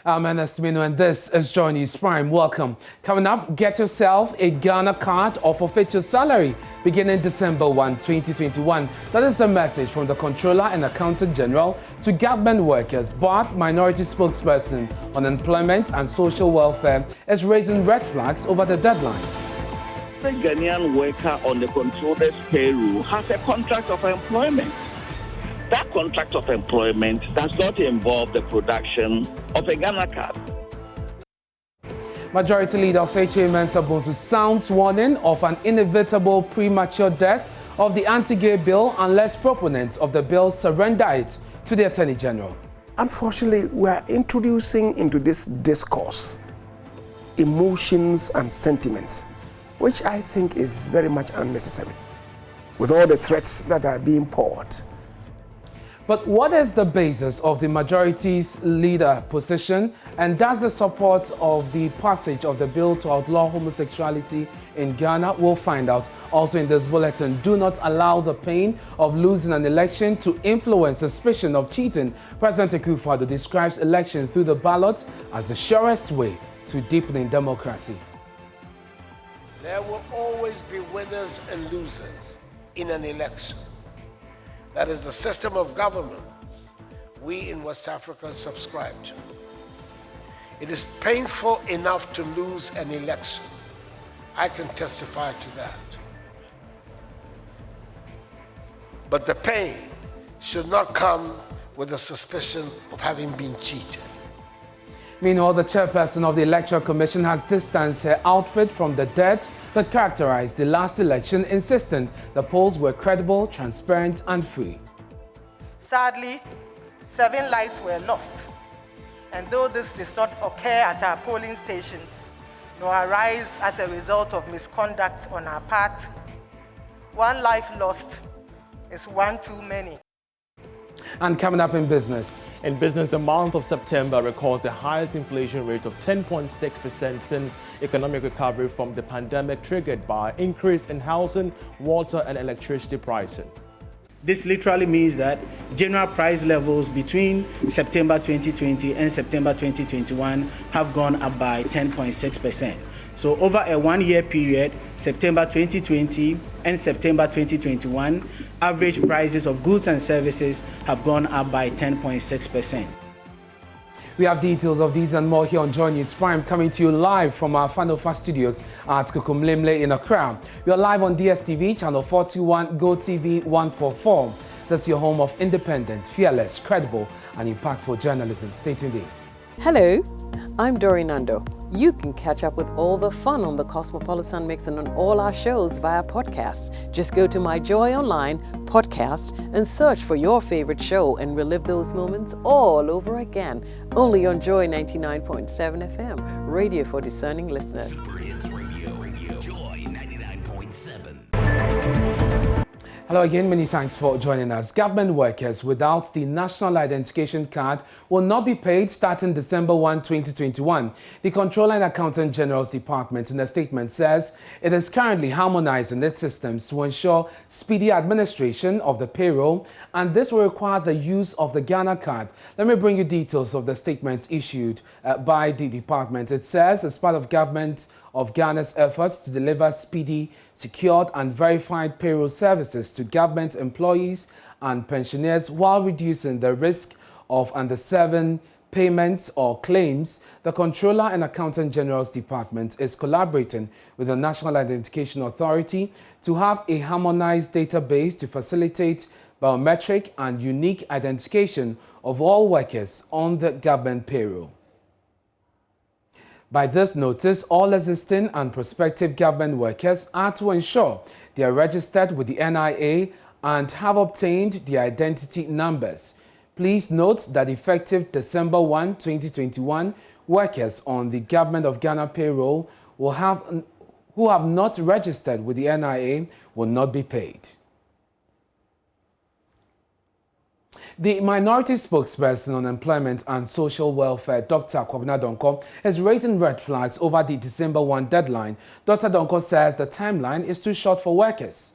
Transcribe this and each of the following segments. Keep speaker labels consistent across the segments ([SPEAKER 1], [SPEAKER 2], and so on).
[SPEAKER 1] I'm Ernest Mino, and this is Joy News Prime. Welcome. Coming up, get yourself a Ghana card or forfeit your salary beginning December 1, 2021. That is the message from the Controller and Accountant General to government workers. But minority spokesperson on employment and social welfare is raising red flags over the deadline.
[SPEAKER 2] The Ghanaian worker on the controller's payroll has a contract of employment. That contract of employment does not involve the production of a Ghana card.
[SPEAKER 1] Majority Leader Osei Mensah Bonsu sounds warning of an inevitable premature death of the anti-gay bill unless proponents of the bill surrender it to the Attorney General.
[SPEAKER 3] Unfortunately, we are introducing into this discourse emotions and sentiments, which I think is very much unnecessary, with all the threats that are being poured.
[SPEAKER 1] But what is the basis of the majority's leader position, and does the support of the passage of the bill to outlaw homosexuality in Ghana? We'll find out also in this bulletin. Do not allow the pain of losing an election to influence suspicion of cheating. President Akufo-Addo describes election through the ballot as the surest way to deepening democracy.
[SPEAKER 4] There will always be winners and losers in an election. That is the system of governance we in West Africa subscribe to. It is painful enough to lose an election. I can testify to that. But the pain should not come with the suspicion of having been cheated.
[SPEAKER 1] Meanwhile, the chairperson of the Electoral Commission has distanced her outfit from the dirt that characterized the last election, insisting the polls were credible, transparent, and free.
[SPEAKER 5] Sadly, 7 lives were lost. And though this does not occur at our polling stations, nor arise as a result of misconduct on our part, 1 life lost is 1 too many.
[SPEAKER 1] And coming up in business.
[SPEAKER 6] In business, the month of September records the highest inflation rate of 10.6% since economic recovery from the pandemic, triggered by increase in housing, water, and electricity pricing.
[SPEAKER 7] This literally means that general price levels between September 2020 and September 2021 have gone up by 10.6%. So over a 1-year period, September 2020 and September 2021, average prices of goods and services have gone up by 10.6%.
[SPEAKER 1] We have details of these and more here on Joy News Prime, coming to you live from our Fanofa studios at Kukumlemle in Accra. We are live on DSTV, channel 421, GoTV 144. That's your home of independent, fearless, credible, and impactful journalism. Stay tuned in.
[SPEAKER 8] Hello, I'm Dori Nando. You can catch up with all the fun on the Cosmopolitan Mix and on all our shows via podcast. Just go to My Joy Online podcast and search for your favorite show and relive those moments all over again. Only on Joy 99.7 FM, radio for discerning listeners.
[SPEAKER 9] Super Hits Radio, Joy 99.7.
[SPEAKER 1] Hello again, many thanks for joining us. Government workers without the National Identification Card will not be paid starting December 1, 2021. The Controller and Accountant General's Department in a statement says it is currently harmonizing its systems to ensure speedy administration of the payroll, and this will require the use of the Ghana card. Let me bring you details of the statement issued by the department. It says, as part of government of Ghana's efforts to deliver speedy, secured and verified payroll services to government employees and pensioners while reducing the risk of underserving payments or claims, the Controller and Accountant General's Department is collaborating with the National Identification Authority to have a harmonized database to facilitate biometric and unique identification of all workers on the government payroll. By this notice, all existing and prospective government workers are to ensure they are registered with the NIA and have obtained their identity numbers. Please note that effective December 1, 2021, workers on the Government of Ghana payroll who have not registered with the NIA will not be paid. The minority spokesperson on employment and social welfare, Dr. Kwabena Donkor, is raising red flags over the December 1 deadline. Dr. Donkor says the timeline is too short for workers.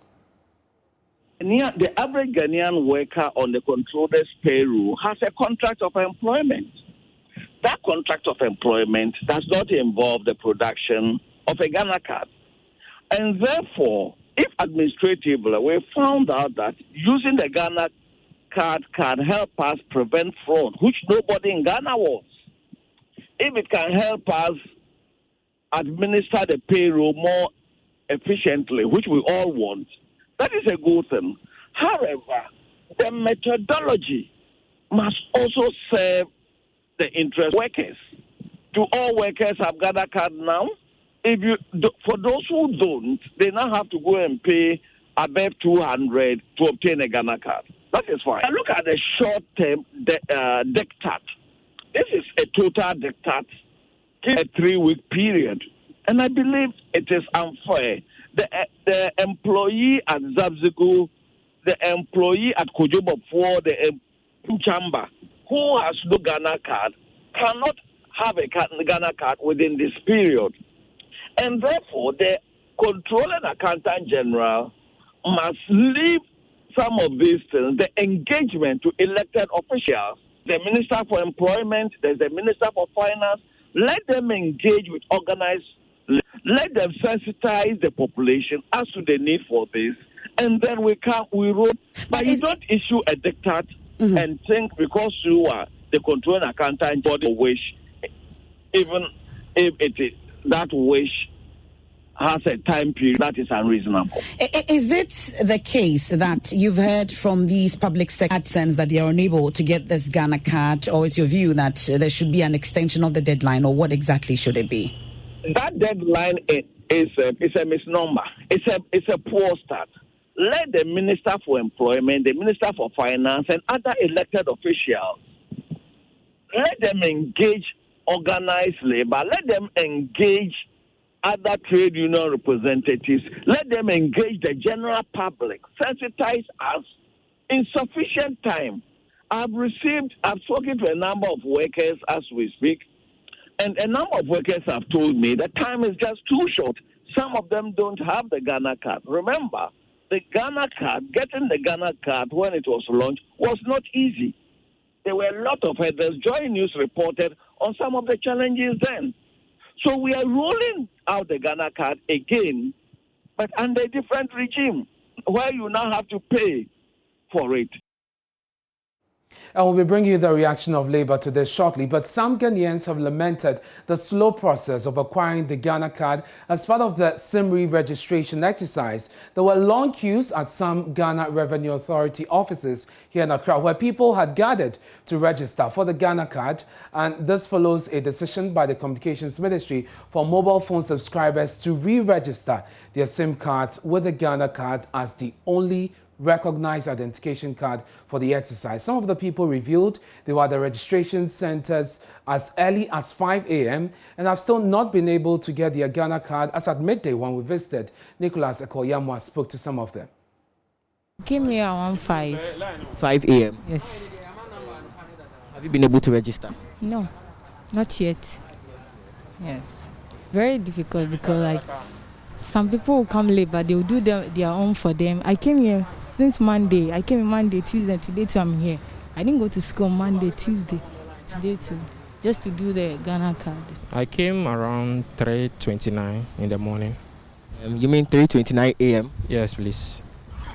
[SPEAKER 2] The average Ghanaian worker on the controller's payroll has a contract of employment. that contract of employment does not involve the production of a Ghana card. And therefore, if administratively we found out that using the Ghana card can help us prevent fraud, which nobody in Ghana wants, if it can help us administer the payroll more efficiently, which we all want, that is a good thing. However, the methodology must also serve the interest of workers. Do all workers have Ghana card now? For those who don't, they now have to go and pay above 200 to obtain a Ghana card. That is fine. I look at the short-term diktat. This is a total diktat, a 3-week period. And I believe it is unfair. The employee at Zabzigu, the employee at Kojobo, the Chamba, who has no Ghana card, cannot have a Ghana card within this period. And therefore, the Controller and Accountant General must leave some of these things, the engagement to elected officials, the Minister for Employment, there's the Minister for Finance, let them engage with organized, let them sensitize the population as to the need for this, and then we roll. But you don't issue a diktat and think because you are the Controller and Accountant body wish, even if it is that wish has a time period that is unreasonable.
[SPEAKER 10] Is it the case that you've heard from these public sector that they are unable to get this Ghana card, or is your view that there should be an extension of the deadline, or what exactly should it be?
[SPEAKER 2] That deadline is a misnomer. It's a poor start. Let the Minister for Employment, the Minister for Finance, and other elected officials, let them engage organized labor, let them engage other trade union representatives, let them engage the general public, sensitize us in sufficient time. I've spoken to a number of workers as we speak, and a number of workers have told me the time is just too short. Some of them don't have the Ghana card. Remember, the Ghana card, getting the Ghana card when it was launched was not easy. There were a lot of headers. Joy News reported on some of the challenges then. So we are rolling out the Ghana card again, but under a different regime, where you now have to pay for it.
[SPEAKER 1] And we'll be bringing you the reaction of Labour to this shortly, but some Ghanaians have lamented the slow process of acquiring the Ghana card as part of the SIMRI registration exercise. There were long queues at some Ghana Revenue Authority offices here in Accra where people had gathered to register for the Ghana card, and this follows a decision by the Communications Ministry for mobile phone subscribers to re-register their SIM cards with the Ghana card as the only recognized identification card for the exercise. Some of the people revealed they were at the registration centers as early as 5 a.m. and have still not been able to get their Ghana card as at midday when we visited. Nicholas Ekoyamwa spoke to some of them.
[SPEAKER 11] Came here around 5.
[SPEAKER 12] 5 a.m.?
[SPEAKER 11] Yes.
[SPEAKER 12] Have you been able to register?
[SPEAKER 11] No, not yet. Yes. Very difficult because some people will come late, but they will do their own for them. I came here since Monday. I came Monday, Tuesday, today too I'm here. I didn't go to school Monday, Tuesday, today too, just to do the Ghana card.
[SPEAKER 13] I came around 3:29 in the morning.
[SPEAKER 12] You mean 3:29 a.m.?
[SPEAKER 13] Yes, please.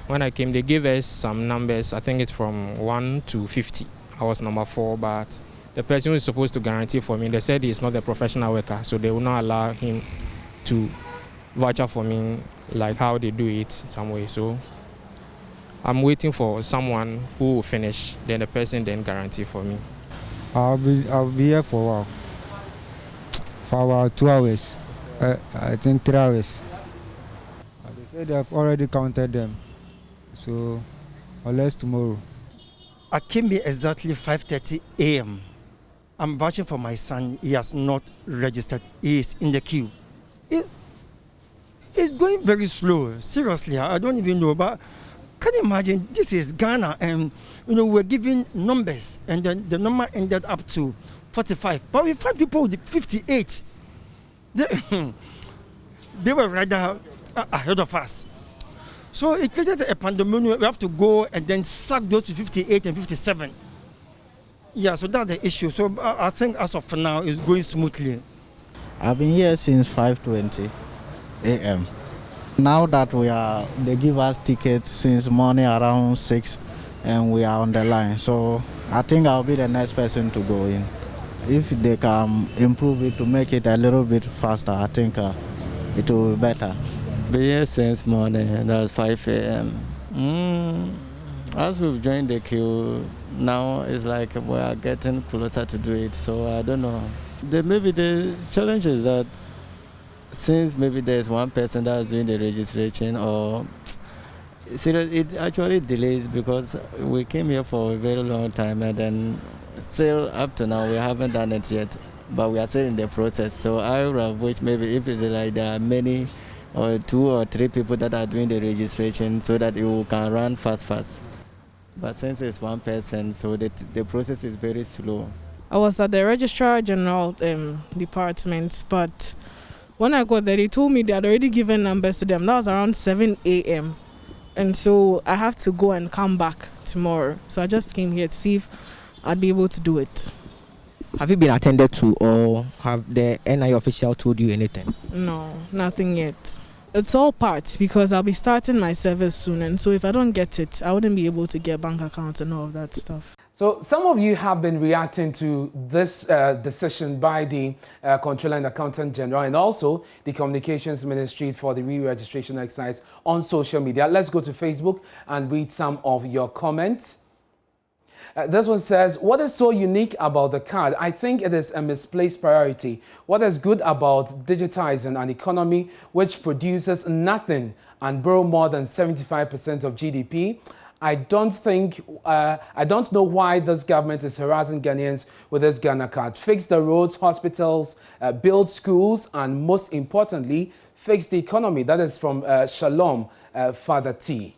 [SPEAKER 13] When I came, they gave us some numbers. I think it's from 1 to 50. I was number 4, but the person who is supposed to guarantee for me, they said he's not a professional worker, so they will not allow him to voucher for me like how they do it some way. So I'm waiting for someone who will finish, then the person then guarantee for me.
[SPEAKER 14] I'll be here for a while. For about 2 hours. I think 3 hours. They said they have already counted them. So unless tomorrow.
[SPEAKER 15] I came here exactly 5:30 a.m. I'm vouching for my son. He has not registered. He is in the queue. It's going very slow. Seriously, I don't even know. But can you imagine? This is Ghana, and we're giving numbers, and then the number ended up to 45. But we find people with 58. They were rather ahead of us. So it created a pandemonium. We have to go and then sack those to 58 and 57. Yeah, so that's the issue. So I think as of now, it's going smoothly.
[SPEAKER 16] I've been here since 5:20 a.m. Now that they give us tickets since morning around 6, and we are on the line. So I think I'll be the next person to go in. If they can improve it to make it a little bit faster, I think it will be better.
[SPEAKER 17] Been here since morning, that's 5 a.m. As we've joined the queue, now it's like we are getting closer to do it, so I don't know. Maybe the challenge is that since maybe there's one person that's doing the registration, or it actually delays because we came here for a very long time and then still up to now we haven't done it yet, but we are still in the process. So I would have wished maybe if it's like there are many or 2 or 3 people that are doing the registration so that it can run fast. But since it's one person, so the process is very slow.
[SPEAKER 18] I was at the Registrar General department, but when I got there, they told me they had already given numbers to them. That was around 7 a.m. And so I have to go and come back tomorrow. So I just came here to see if I'd be able to do it.
[SPEAKER 12] Have you been attended to, or have the NI official told you anything?
[SPEAKER 18] No, nothing yet. It's all parts because I'll be starting my service soon. And so if I don't get it, I wouldn't be able to get bank accounts and all of that stuff.
[SPEAKER 1] So some of you have been reacting to this decision by the Comptroller and Accountant General and also the Communications Ministry for the re-registration exercise on social media. Let's go to Facebook and read some of your comments. This one says, what is so unique about the card? I think it is a misplaced priority. What is good about digitizing an economy which produces nothing and borrow more than 75% of GDP? I don't know why this government is harassing Ghanaians with this Ghana card. Fix the roads, hospitals, build schools, and most importantly, fix the economy. That is from Shalom, Father T.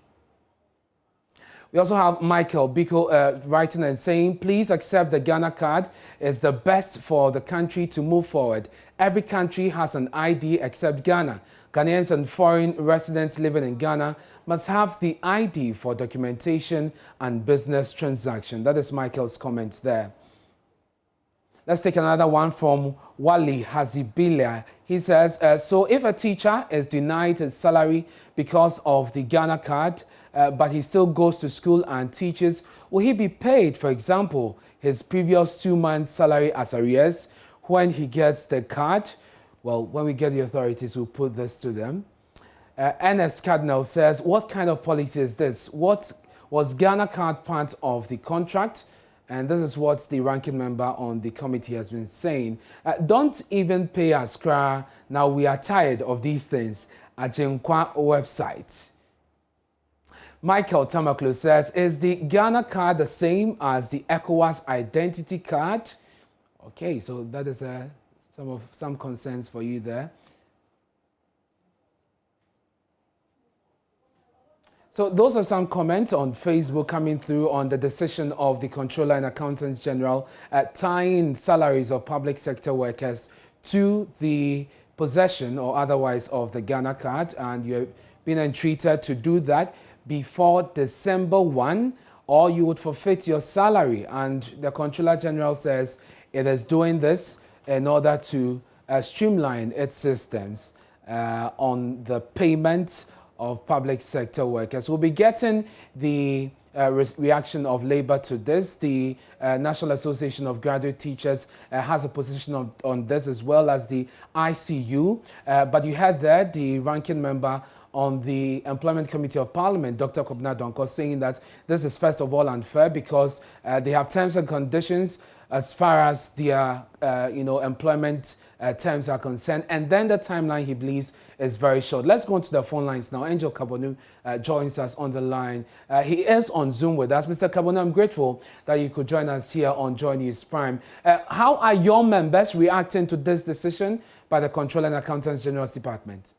[SPEAKER 1] We also have Michael Biko writing and saying, please accept the Ghana card. It's the best for the country to move forward. Every country has an ID except Ghana. Ghanaians and foreign residents living in Ghana must have the ID for documentation and business transaction. That is Michael's comment there. Let's take another one from Wali Hazibilia. He says, so if a teacher is denied his salary because of the Ghana card, but he still goes to school and teaches, will he be paid, for example, his previous 2 months' salary as arrears when he gets the card? Well, when we get the authorities, we'll put this to them. NS Cardinal says, what kind of policy is this? What was Ghana card part of the contract? And this is what the ranking member on the committee has been saying. Don't even pay us, Kra. Now we are tired of these things. Ajinkwa website. Michael Tamaklo says, is the Ghana card the same as the ECOWAS identity card? Okay, so that is some concerns for you there. So those are some comments on Facebook coming through on the decision of the Comptroller and Accountant General tying salaries of public sector workers to the possession or otherwise of the Ghana card, and you've been entreated to do that before December 1 or you would forfeit your salary. And the Comptroller General says it is doing this in order to streamline its systems on the payment of public sector workers. We'll be getting the reaction of Labour to this. The National Association of Graduate Teachers has a position on this, as well as the ICU. But you had there the ranking member on the Employment Committee of Parliament, Dr. Kobna Donko, saying that this is first of all unfair because they have terms and conditions as far as their employment terms are concerned, and then the timeline, he believes, is very short. Let's go on to the phone lines now. Angel Kabonu joins us on the line. He is on Zoom with us. Mr. Kabonu, I'm grateful that you could join us here on Joy News Prime. How are your members reacting to this decision by the Comptroller and Accountants General's Department?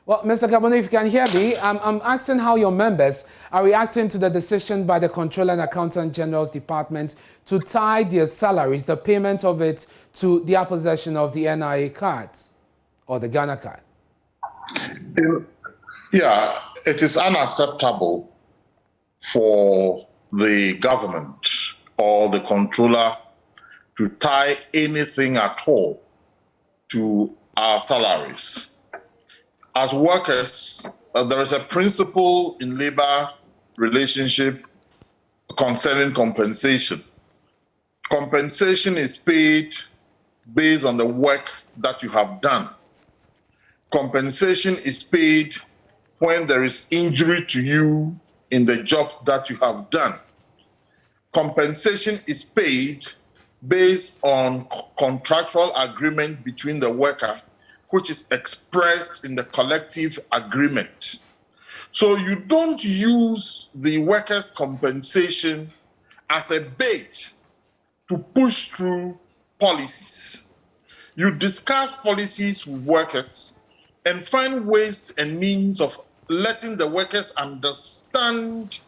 [SPEAKER 1] Well, Mr. Kabonu, if you can hear me, I'm asking how your members are reacting to the decision by the Comptroller and Accountant General's Department to tie their salaries, the payment of it, to their possession of the NIA cards or the Ghana card.
[SPEAKER 19] Yeah, it is unacceptable for the government or the controller to tie anything at all to our salaries. As workers, there is a principle in labor relationship concerning compensation. Compensation is paid based on the work that you have done. Compensation is paid when there is injury to you in the job that you have done. Compensation is paid based on contractual agreement between the worker, which is expressed in the collective agreement. So you don't use the workers' compensation as a bait to push through policies. You discuss policies with workers and find ways and means of letting the workers understand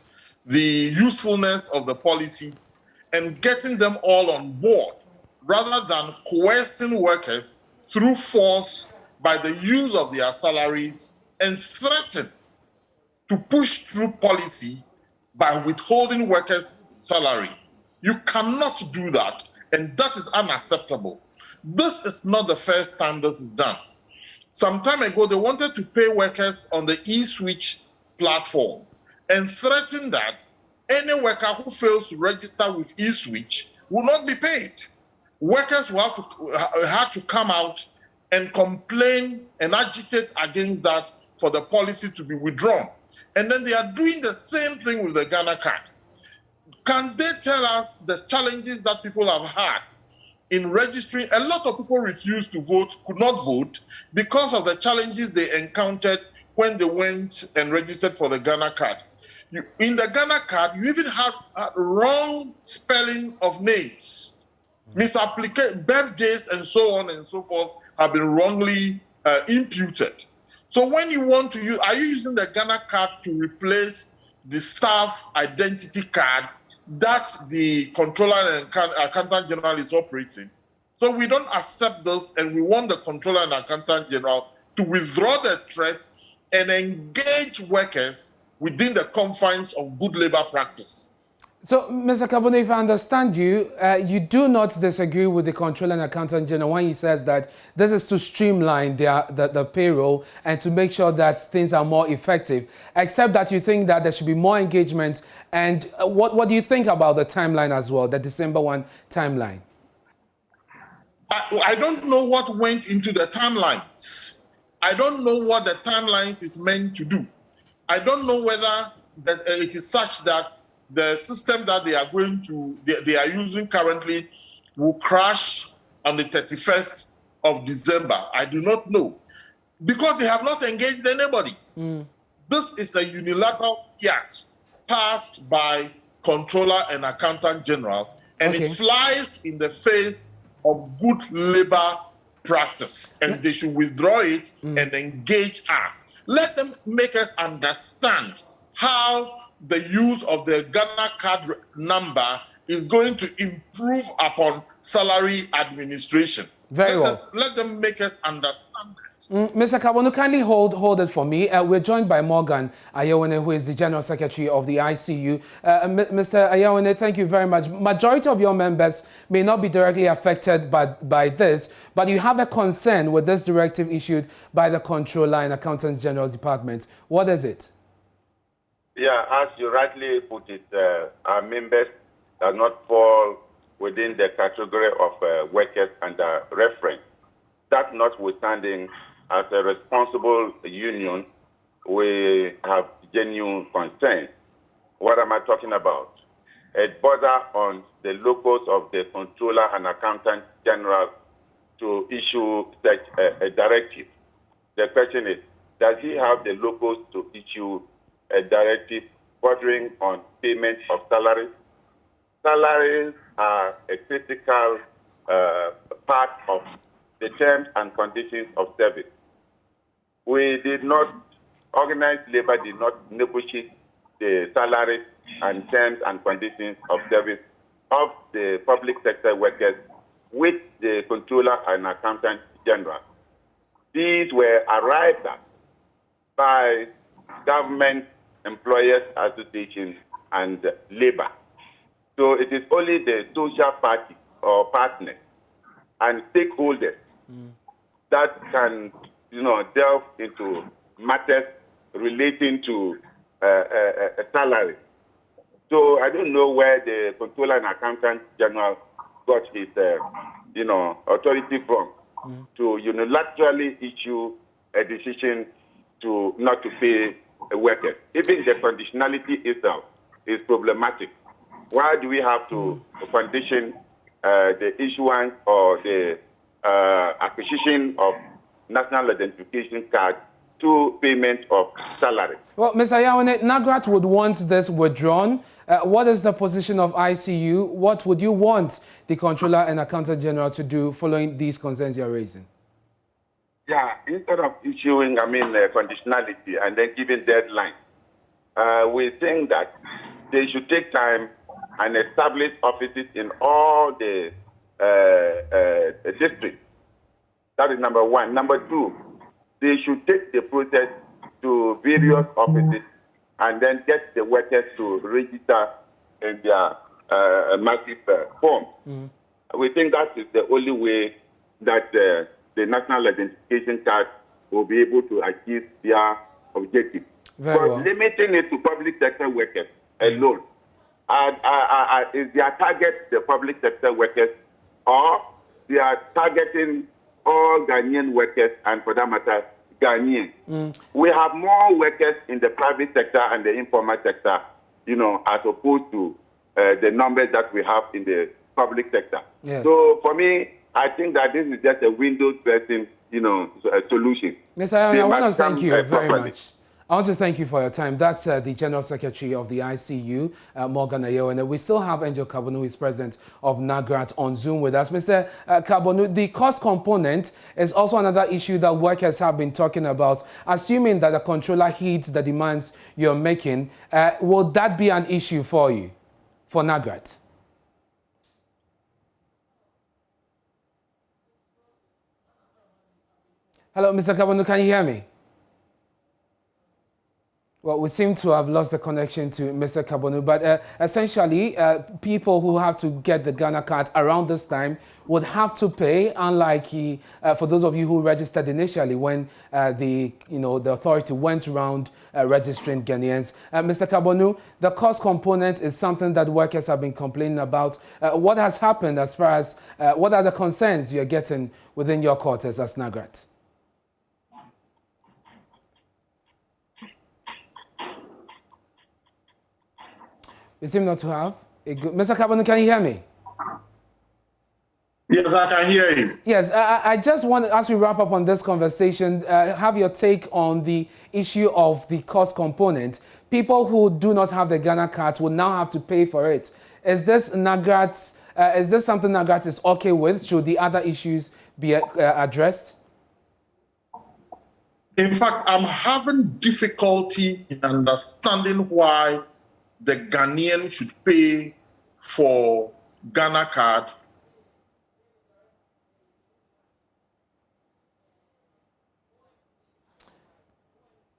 [SPEAKER 19] the usefulness of the policy and getting them all on board, rather than coercing workers through force by the use of their salaries and threaten to push through policy by withholding workers' salary. You cannot do that, and that is unacceptable. This is not the first time this is done. Some time ago, they wanted to pay workers on the eSwitch platform and threatened that any worker who fails to register with eSwitch will not be paid. Workers will have to come out and complain and agitate against that for the policy to be withdrawn. And then they are doing the same thing with the Ghana card. Can they tell us the challenges that people have had in registering? A lot of people refused to vote, could not vote, because of the challenges they encountered when they went and registered for the Ghana card. In the Ghana card, you even have wrong spelling of names. Misapplication, birthdays, and so on and so forth have been wrongly imputed. So when you want to use, are you using the Ghana card to replace the staff identity card that the controller and accountant general is operating? So we don't accept this, and we want the controller and accountant general to withdraw the threat and engage workers within the confines of good labor practice.
[SPEAKER 1] So, Mr. Kabone, if I understand you, you do not disagree with the Controller and Accountant General when he says that this is to streamline the payroll and to make sure that things are more effective, except that you think that there should be more engagement. And what do you think about the timeline as well, the December 1 timeline?
[SPEAKER 19] I don't know what went into the timelines. I don't know what the timelines is meant to do. I don't know whether it is such that the system that they are using currently will crash on the 31st of December. I do not know, because they have not engaged anybody. This is a unilateral fiat passed by Controller and Accountant General, and it flies in the face of good labor practice, and they should withdraw it and engage us. Let them make us understand how the use of the Ghana card number is going to improve upon salary administration. Let them make us understand that.
[SPEAKER 1] Mr. Kabonu, kindly hold it for me. We're joined by Morgan Ayewene, who is the General Secretary of the ICU. Mr. Ayewene, thank you very much. Majority of your members may not be directly affected by this, but you have a concern with this directive issued by the Controller and Accountant General's Department. What is it?
[SPEAKER 20] Yeah, as you rightly put it, our members does not fall within the category of workers under reference. That notwithstanding, as a responsible union, we have genuine concern. What am I talking about? It borders on the locus of the Controller and Accountant General to issue such a directive. The question is, does he have the locus to issue a directive bordering on payment of salaries? Salaries are a critical part of the terms and conditions of service. We did not, organized labor did not negotiate the salaries and terms and conditions of service of the public sector workers with the Controller and Accountant General. These were arrived at by Government Employers Association and Labor. So it is only the social party or partners and stakeholders that can, delve into matters relating to a salary. So I don't know where the Controller and Accountant General got his, authority from to unilaterally issue a decision to not to pay a worker. Even the conditionality itself is problematic. Why do we have to condition the issuance or the acquisition of national identification card to payment of salary?
[SPEAKER 1] Well, Mr. Yawane, NAGRAT would want this withdrawn. What is the position of ICU? What would you want the Controller and Accountant General to do following these concerns you're raising?
[SPEAKER 20] Yeah, instead of issuing, conditionality and then giving deadlines, we think that they should take time and establish offices in all the districts. That is number one. Number two, they should take the process to various offices and then get the workers to register in their massive form. We think that is the only way that the national identification card will be able to achieve their objective.
[SPEAKER 1] Very well.
[SPEAKER 20] Limiting it to public sector workers alone, is their target the public sector workers, or they are targeting all Ghanaian workers and, for that matter, Ghanaians? We have more workers in the private sector and the informal sector, as opposed to the numbers that we have in the public sector.
[SPEAKER 1] Yeah.
[SPEAKER 20] So for me, I think that this is just a window dressing, solution.
[SPEAKER 1] Mr. Yawane, I want to thank you very
[SPEAKER 20] properly.
[SPEAKER 1] much. I want to thank you for your time. That's the General Secretary of the ICU, Morgan Ayew. We still have Angel Kabonu, who is president of NAGRAT, on Zoom with us. Mr. Kabonu, the cost component is also another issue that workers have been talking about. Assuming that the controller heeds the demands you're making, will that be an issue for you, for NAGRAT? Hello, Mr. Kabonu, can you hear me? Well, we seem to have lost the connection to Mr. Kabonu, but essentially, people who have to get the Ghana card around this time would have to pay, unlike for those of you who registered initially when the authority went around registering Ghanaians. Mr. Kabonu, the cost component is something that workers have been complaining about. What has happened as far as what are the concerns you're getting within your quarters as NAGRAT? You seem not to have a good... Mr. Kabonu, can you hear me?
[SPEAKER 19] Yes, I can hear you.
[SPEAKER 1] Yes, I just want to, as we wrap up on this conversation, have your take on the issue of the cost component. People who do not have the Ghana card will now have to pay for it. Is this NAGRAT, is this something NAGRAT is okay with? Should the other issues be addressed?
[SPEAKER 19] In fact, I'm having difficulty in understanding why the Ghanaian should pay for Ghana card.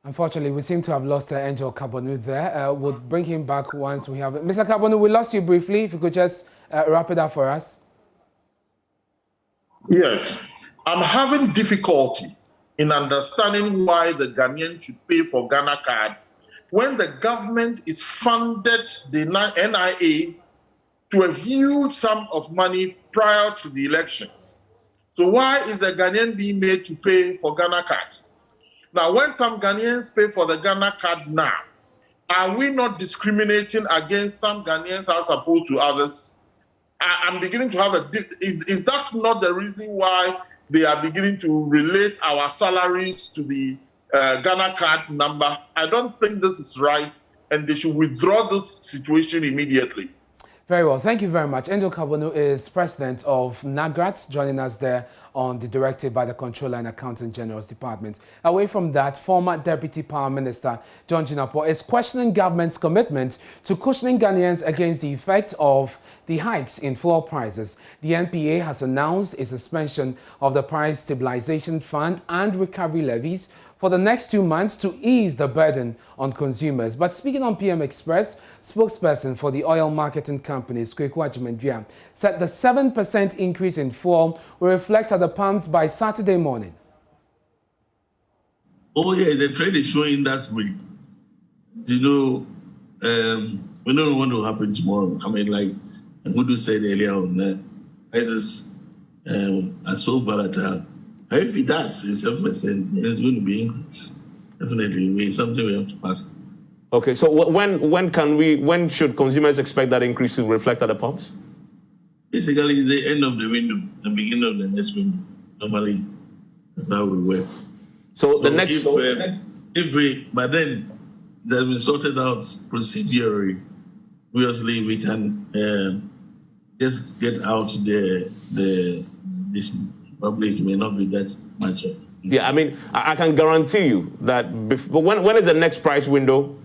[SPEAKER 1] Unfortunately, we seem to have lost Angel Kabonu there. We'll bring him back once we have it. Mr. Kabonu, we lost you briefly. If you could just wrap it up for us.
[SPEAKER 19] Yes, I'm having difficulty in understanding why the Ghanaian should pay for Ghana card when the government is funded the NIA to a huge sum of money prior to the elections. So why is the Ghanaian being made to pay for Ghana card? Now, when some Ghanaians pay for the Ghana card now, are we not discriminating against some Ghanaians as opposed to others? I'm beginning to have is that not the reason why they are beginning to relate our salaries to the Ghana card number? I don't think this is right, and they should withdraw this situation immediately.
[SPEAKER 1] Very well. Thank you very much. Angel Kabonu is president of NAGRAT, joining us there on the directive by the Controller and Accountant General's Department. Away from that, former Deputy Power Minister John Jinapor is questioning government's commitment to cushioning Ghanaians against the effect of the hikes in fuel prices. The NPA has announced a suspension of the Price Stabilization Fund and recovery levies for the next 2 months to ease the burden on consumers. But speaking on PM Express, spokesperson for the oil marketing company, Kweku Ajimendria, said the 7% increase in fuel will reflect at the pumps by Saturday morning.
[SPEAKER 21] Oh yeah, the trend is showing that way. You know, we don't know what will happen tomorrow. I mean, like Ngudu said earlier on, prices are so volatile. If it does, it's 7%, it's going to be increased. Definitely, it's something we have to pass.
[SPEAKER 22] Okay, so when should consumers expect that increase to reflect at the pumps?
[SPEAKER 21] Basically, it's the end of the window, the beginning of the next window. Normally, that's how we work.
[SPEAKER 22] So the next,
[SPEAKER 21] but then that we sorted out procedurally. Obviously, we can just get out the public may not be that much.
[SPEAKER 22] Yeah, I mean, I can guarantee you that. When is the next price window,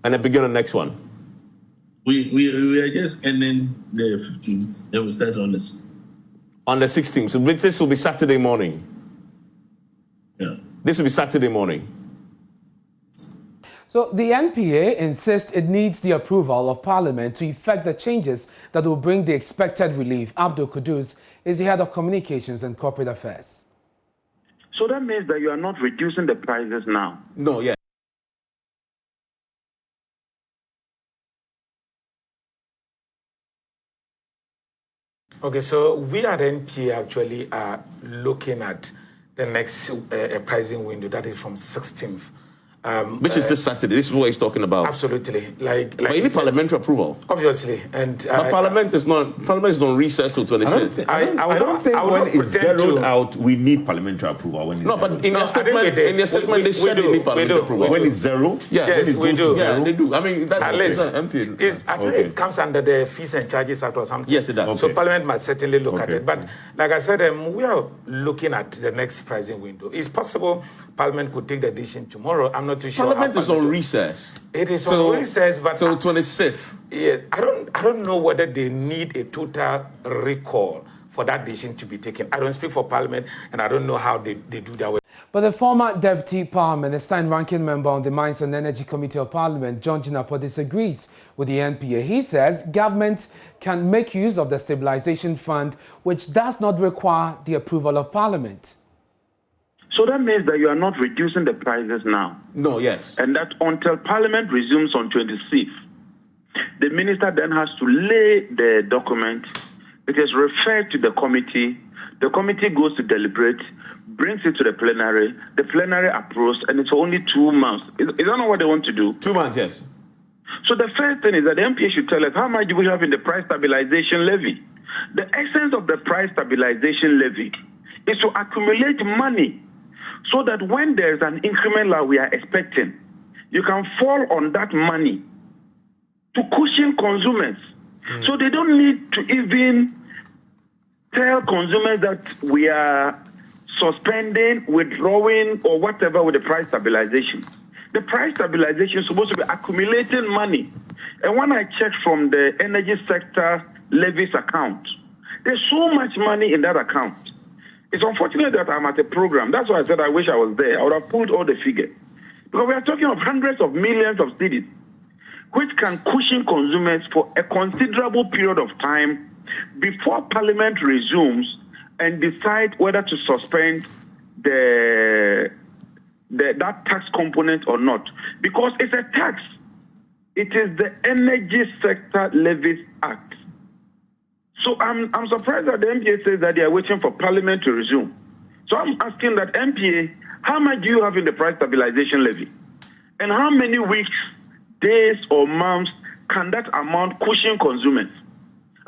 [SPEAKER 22] and the beginning of the next one?
[SPEAKER 21] We are just ending the 15th. Then we start on this.
[SPEAKER 22] On the 16th. So this will be Saturday morning.
[SPEAKER 21] Yeah.
[SPEAKER 22] This will be Saturday morning.
[SPEAKER 1] So the NPA insists it needs the approval of Parliament to effect the changes that will bring the expected relief. Abdul Kudus is the head of communications and corporate affairs.
[SPEAKER 2] So that means that you are not reducing the prices now?
[SPEAKER 22] No, yeah.
[SPEAKER 23] Okay, so we at NPA actually are looking at the next pricing window, that is from 16th.
[SPEAKER 22] Which is this Saturday. This is what he's talking about.
[SPEAKER 23] Absolutely.
[SPEAKER 22] But you need parliamentary approval.
[SPEAKER 23] Obviously. And
[SPEAKER 22] but Parliament is not recess till 26th.
[SPEAKER 23] I don't think
[SPEAKER 22] when it's zeroed out, we need parliamentary approval. When but in their statement, they said they need parliamentary approval. When it's zero,
[SPEAKER 23] yes, we do.
[SPEAKER 22] Yeah, they do. I mean, that
[SPEAKER 23] is
[SPEAKER 22] MP.
[SPEAKER 23] It comes under the Fees and Charges Act or something.
[SPEAKER 22] Yes, it does.
[SPEAKER 23] So Parliament must certainly look at it. But like I said, we are looking at the next pricing window. It's possible Parliament could take the decision tomorrow. I'm not too sure.
[SPEAKER 22] Parliament is on recess.
[SPEAKER 23] It is on recess, but
[SPEAKER 22] till 26th.
[SPEAKER 23] Yes, I don't know whether they need a total recall for that decision to be taken. I don't speak for Parliament, and I don't know how they do that.
[SPEAKER 1] But the former Deputy Power Minister and ranking member on the Mines and Energy Committee of Parliament, John Jinapor, disagrees with the NPA. He says government can make use of the Stabilization Fund, which does not require the approval of Parliament.
[SPEAKER 2] So that means that you are not reducing the prices now?
[SPEAKER 22] No, yes.
[SPEAKER 2] And that until Parliament resumes on 26th, the minister then has to lay the document. It is referred to the committee goes to deliberate, brings it to the plenary approves, and it's only 2 months. Is that not what they want to do?
[SPEAKER 22] 2 months, yes.
[SPEAKER 2] So the first thing is that the MPA should tell us how much do we have in the price stabilization levy. The essence of the price stabilization levy is to accumulate money so that when there's an increment like we are expecting, you can fall on that money to cushion consumers. So they don't need to even tell consumers that we are suspending, withdrawing, or whatever with the price stabilization. The price stabilization is supposed to be accumulating money. And when I check from the energy sector levies account, there's so much money in that account. It's unfortunate that I'm at a program. That's why I said I wish I was there. I would have pulled all the figures. Because we are talking of hundreds of millions of cedis, which can cushion consumers for a considerable period of time before Parliament resumes and decide whether to suspend that tax component or not. Because it's a tax. It is the Energy Sector Levies Act. So I'm surprised that the MPA says that they are waiting for Parliament to resume. So I'm asking that MPA, how much do you have in the price stabilization levy? And how many weeks, days, or months can that amount cushion consumers?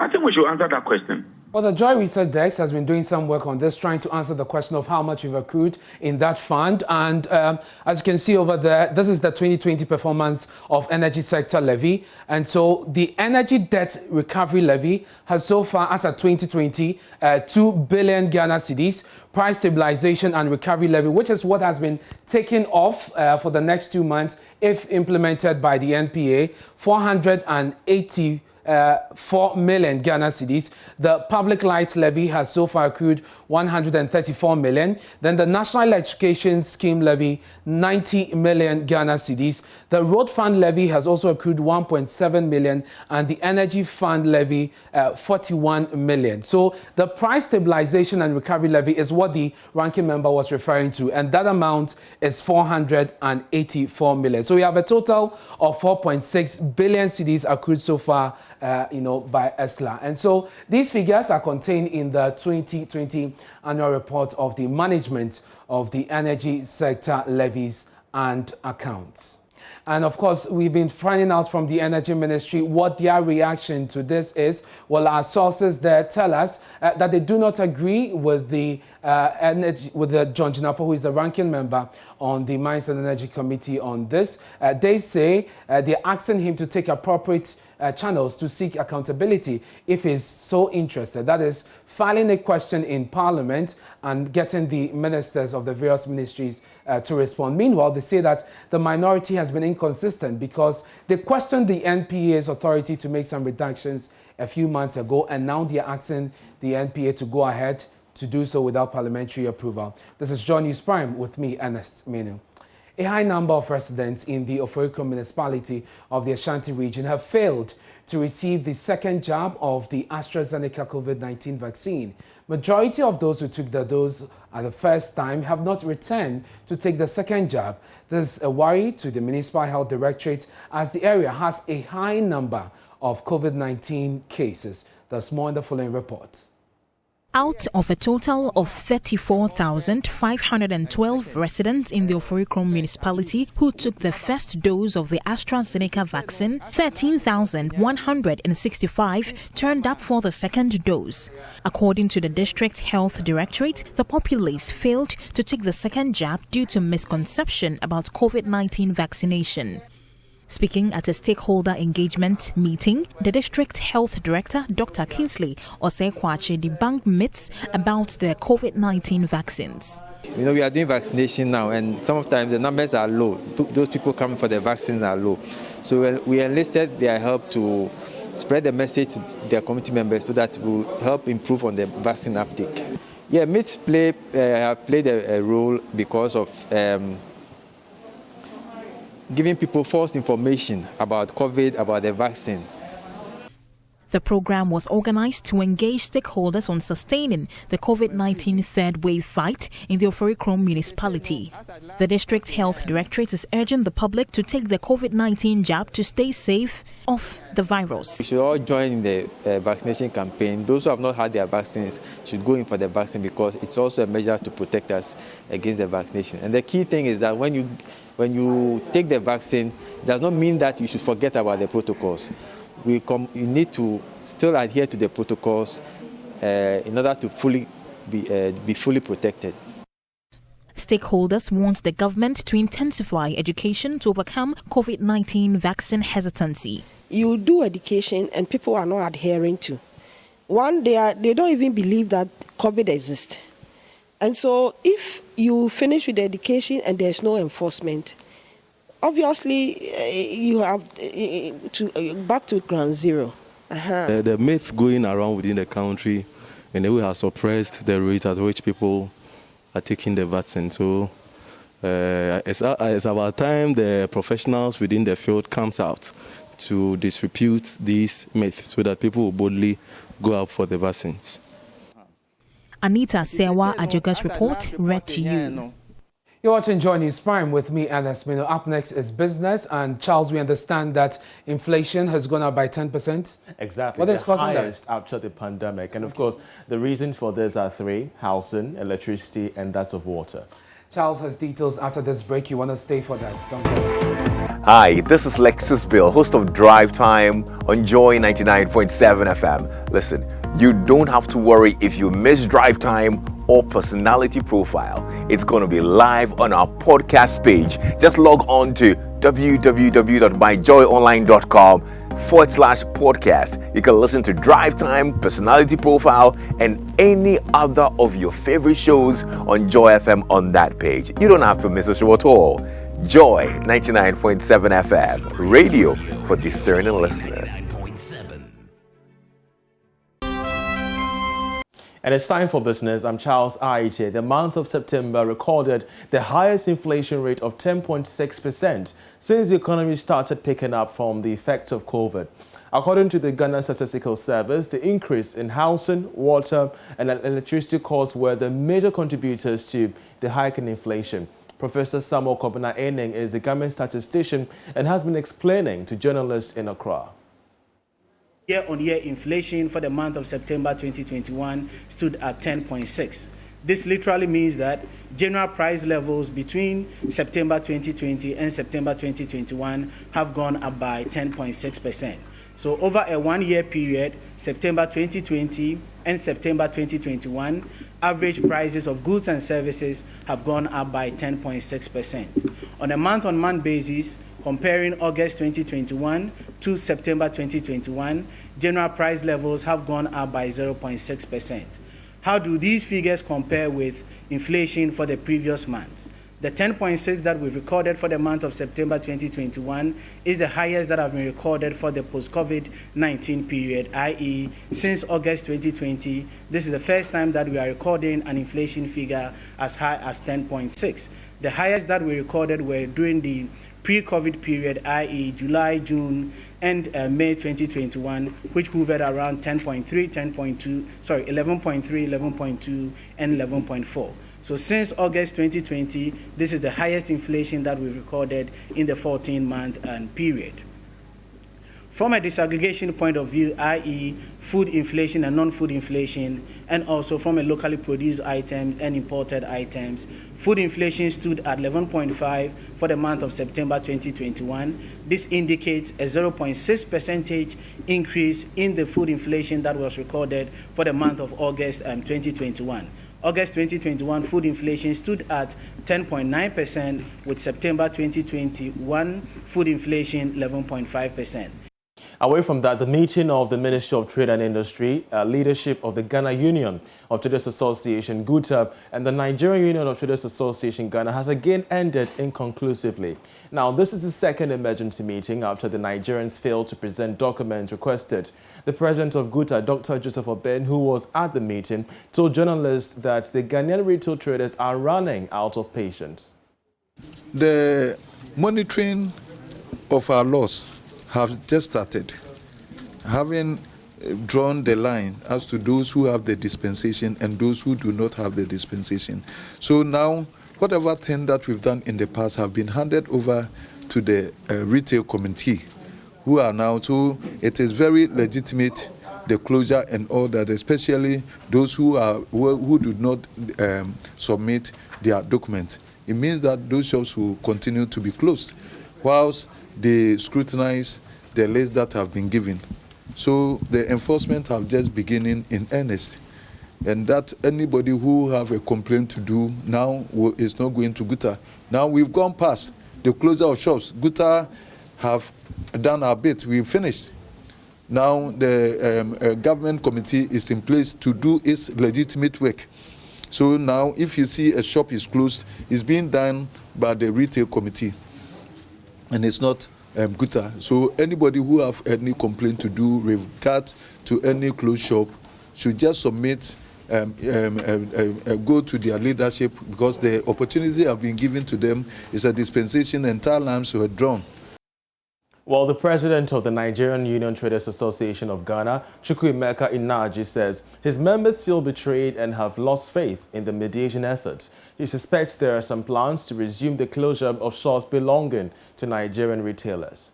[SPEAKER 2] I think we should answer that question.
[SPEAKER 1] Well, the Joy Research Desk has been doing some work on this, trying to answer the question of how much we've accrued in that fund. And as you can see over there, this is the 2020 performance of energy sector levy. And so the energy debt recovery levy has so far, as at 2020, 2 billion Ghana cedis. Price stabilization and recovery levy, which is what has been taken off for the next 2 months, if implemented by the NPA, 484 million Ghana cedis. The public lights levy has so far accrued 134 million. Then the National Education Scheme levy, 90 million Ghana cedis. The road fund levy has also accrued 1.7 million, and the energy fund levy, 41 million. So the price stabilization and recovery levy is what the ranking member was referring to, and that amount is 484 million. So we have a total of 4.6 billion cedis accrued so far, by ESLA. And so these figures are contained in the 2020 annual report of the management of the energy sector levies and accounts. And of course, we've been finding out from the Energy Ministry what their reaction to this is. Well, our sources there tell us that they do not agree with the John Jinapo, who is the ranking member on the Mines and Energy Committee on this. They say they're asking him to take appropriate channels to seek accountability if he's so interested. That is, filing a question in Parliament and getting the ministers of the various ministries to respond. Meanwhile, they say that the minority has been inconsistent because they questioned the NPA's authority to make some reductions a few months ago, and now they're asking the NPA to go ahead to do so without parliamentary approval. This is John News Prime with me, Ernest Menu. A high number of residents in the Oforiko municipality of the Ashanti region have failed to receive the second jab of the AstraZeneca COVID-19 vaccine. Majority of those who took the dose at the first time have not returned to take the second jab. This is a worry to the Municipal Health Directorate, as the area has a high number of COVID-19 cases. There's more in the following report.
[SPEAKER 3] Out of a total of 34,512 residents in the Oforiko municipality who took the first dose of the AstraZeneca vaccine, 13,165 turned up for the second dose. According to the District Health Directorate, the populace failed to take the second jab due to misconception about COVID-19 vaccination. Speaking at a stakeholder engagement meeting, the District Health Director, Dr. Kingsley Osekwache, debunked myths about the COVID-19 vaccines.
[SPEAKER 4] We are doing vaccination now, and sometimes the numbers are low. Those people coming for the vaccines are low. So we enlisted their help to spread the message to their community members so that will help improve on the vaccine uptake. Yeah, myths have played a role because of giving people false information about COVID, about the vaccine.
[SPEAKER 3] The program was organized to engage stakeholders on sustaining the COVID-19 third wave fight in the Oforiko municipality. The District Health Directorate is urging the public to take the COVID-19 jab to stay safe of the virus.
[SPEAKER 4] We should all join in the vaccination campaign. Those who have not had their vaccines should go in for the vaccine, because it's also a measure to protect us against the vaccination. And the key thing is that when you take the vaccine, it does not mean that you should forget about the protocols. You need to still adhere to the protocols in order to be fully protected.
[SPEAKER 3] Stakeholders want the government to intensify education to overcome COVID-19 vaccine hesitancy.
[SPEAKER 5] You do education and people are not adhering to. One, they don't even believe that COVID exists. And so if you finish with the education and there's no enforcement, obviously you have to back to ground zero.
[SPEAKER 24] The myth going around within the country, and we have suppressed the rate at which people are taking the vaccine. So it's about time the professionals within the field comes out to dispute these myths so that people will boldly go out for the vaccines.
[SPEAKER 3] Anita Sewa Ajoga's report read to you.
[SPEAKER 1] You're watching Joy News Prime with me, Ernest Mino. Up next is business. And Charles, we understand that inflation has gone up by 10%.
[SPEAKER 6] Exactly.
[SPEAKER 1] What is causing
[SPEAKER 6] that? After the pandemic. And of course, the reasons for this are three: housing, electricity, and that of water.
[SPEAKER 1] Charles has details after this break. You want to stay for that, don't you?
[SPEAKER 25] Hi, this is Lexus Bill, host of Drive Time on Joy 99.7 FM. Listen,
[SPEAKER 7] You don't have to worry if you miss Drive Time or Personality Profile. It's going to be live on our podcast page. Just log on to www.myjoyonline.com/podcast. You can listen to Drive Time, Personality Profile, and any other of your favorite shows on Joy FM on that page. You don't have to miss a show at all. Joy 99.7 FM, radio for discerning listeners.
[SPEAKER 6] And it's time for business. I'm Charles Aiche. The month of September recorded the highest inflation rate of 10.6% since the economy started picking up from the effects of COVID. According to the Ghana Statistical Service, the increase in housing, water, and electricity costs were the major contributors to the hike in inflation. Professor Samuel Kobina-Enning is a government statistician and has been explaining to journalists in Accra.
[SPEAKER 8] Year-on-year inflation for the month of September 2021 stood at 10.6. This literally means that general price levels between September 2020 and September 2021 have gone up by 10.6%. So over a one-year period, September 2020 and September 2021, average prices of goods and services have gone up by 10.6%. On a month-on-month basis, comparing August 2021 to September 2021, general price levels have gone up by 0.6%. How do these figures compare with inflation for the previous months? The 10.6 that we've recorded for the month of September 2021 is the highest that have been recorded for the post-COVID-19 period, i.e. since August 2020. This is the first time that we are recording an inflation figure as high as 10.6. The highest that we recorded were during the pre-COVID period, i.e. July, June, and May 2021, which hovered around 11.3, 11.2, and 11.4. So since August 2020, this is the highest inflation that we've recorded in the 14-month period. From a disaggregation point of view, i.e. food inflation and non-food inflation, and also from a locally produced items and imported items, food inflation stood at 11.5 for the month of September 2021. This indicates a 0.6% increase in the food inflation that was recorded for the month of August 2021. August 2021 food inflation stood at 10.9%, with September 2021 food inflation 11.5%.
[SPEAKER 6] Away from that, the meeting of the Ministry of Trade and Industry, leadership of the Ghana Union of Traders Association, GUTA, and the Nigerian Union of Traders Association, Ghana, has again ended inconclusively. Now, this is the second emergency meeting after the Nigerians failed to present documents requested. The president of GUTA, Dr. Joseph Oben, who was at the meeting, told journalists that the Ghanaian retail traders are running out of patience.
[SPEAKER 9] The monitoring of our laws have just started, having drawn the line as to those who have the dispensation and those who do not have the dispensation. So now, whatever thing that we've done in the past have been handed over to the retail committee, who are now, so it is very legitimate, the closure and all that, especially those who do not submit their documents. It means that those shops will continue to be closed, whilst they scrutinize the list that have been given. So the enforcement have just beginning in earnest, and that anybody who have a complaint to do now is not going to GUTA. Now we've gone past the closure of shops. GUTA have done our bit. We've finished. Now the government committee is in place to do its legitimate work. So now if you see a shop is closed, it's being done by the retail committee, and it's not GUTA. So anybody who have any complaint to do with regard to any closed shop should just submit, go to their leadership, because the opportunity have been given to them is a dispensation, and entire lines were drawn.
[SPEAKER 6] Well, the president of the Nigerian Union Traders Association of Ghana, Chukwuemeka Inaji, says his members feel betrayed and have lost faith in the mediation efforts. He suspects there are some plans to resume the closure of shops belonging to Nigerian retailers.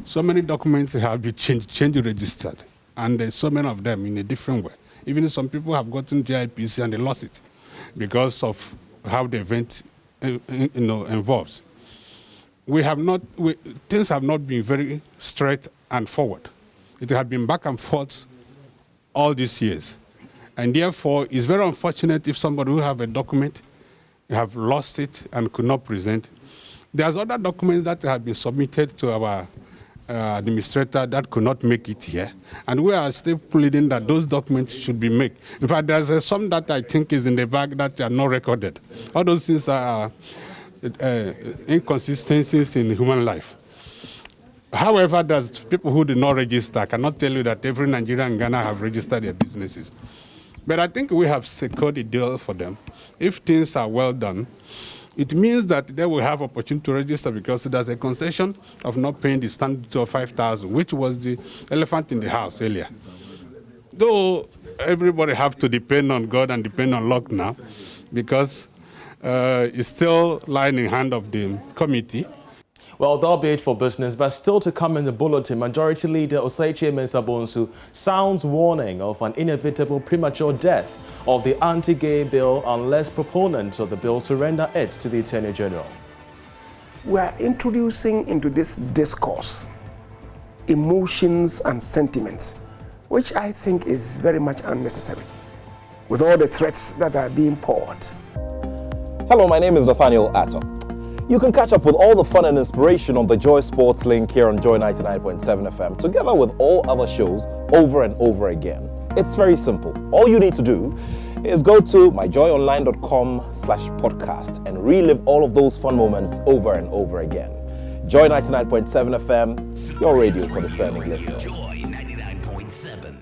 [SPEAKER 10] So many documents have been changed registered, and so many of them in a different way. Even some people have gotten JIPC and they lost it because of how the event involves. Things have not been very straight and forward. It has been back and forth all these years. And therefore, it's very unfortunate if somebody who have a document, have lost it and could not present. There's other documents that have been submitted to our administrator that could not make it here. And we are still pleading that those documents should be made. In fact, there's some that I think is in the bag that are not recorded. All those things are inconsistencies in human life. However, there's people who do not register. I cannot tell you that every Nigerian in Ghana have registered their businesses. But I think we have secured a deal for them. If things are well done, it means that they will have opportunity to register because there's a concession of not paying the stamp duty of 5,000, which was the elephant in the house earlier. Though everybody have to depend on God and depend on luck now, because it's still lying in the hand of the committee.
[SPEAKER 6] Well, that'll be it for business, but still to come in the bulletin, Majority Leader Oseiche Mensah-Bonsu sounds warning of an inevitable premature death of the anti-gay bill unless proponents of the bill surrender it to the Attorney General.
[SPEAKER 11] We are introducing into this discourse emotions and sentiments, which I think is very much unnecessary, with all the threats that are being poured.
[SPEAKER 13] Hello, my name is Nathaniel Atto. You can catch up with all the fun and inspiration on the Joy Sports link here on Joy 99.7 FM, together with all other shows over and over again. It's very simple. All you need to do is go to myjoyonline.com/podcast and relive all of those fun moments over and over again. Joy 99.7 FM, your radio for discerning listeners.
[SPEAKER 14] Joy 99.7.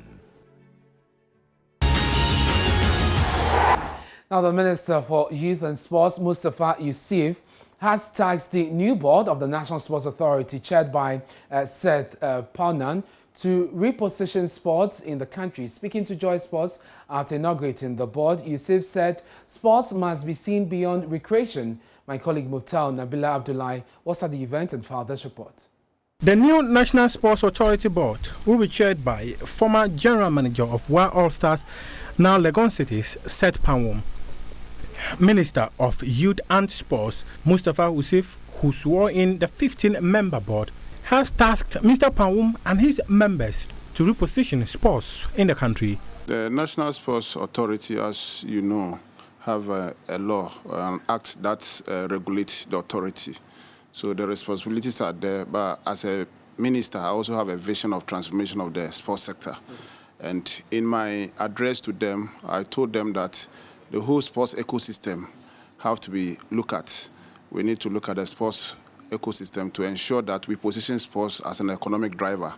[SPEAKER 1] Now, the Minister for Youth and Sports, Mustafa Yusuf, has tasked the new board of the National Sports Authority, chaired by Seth Paunan, to reposition sports in the country. Speaking to Joy Sports after inaugurating the board, Yusuf said sports must be seen beyond recreation. My colleague Mutal Nabila Abdullahi was at the event and filed this report.
[SPEAKER 15] The new National Sports Authority Board will be chaired by former General Manager of Wa All Stars, now Legon Cities, Seth Paunan. Minister of Youth and Sports, Mustafa Yusuf, who swore in the 15-member board, has tasked Mr. Paunan and his members to reposition sports in the country.
[SPEAKER 25] The National Sports Authority, as you know, have a law, an act that regulates the authority. So the responsibilities are there, but as a minister, I also have a vision of transformation of the sports sector. And in my address to them, I told them that the whole sports ecosystem have to be looked at. We need to look at the sports ecosystem to ensure that we position sports as an economic driver.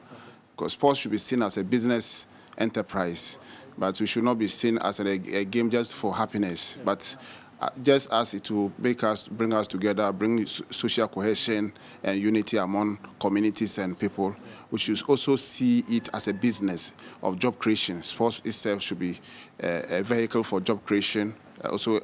[SPEAKER 25] Because sports should be seen as a business enterprise, but we should not be seen as a game just for happiness. But just as it will bring us together, bring social cohesion and unity among communities and people, we should also see it as a business of job creation. Sports itself should be a vehicle for job creation, also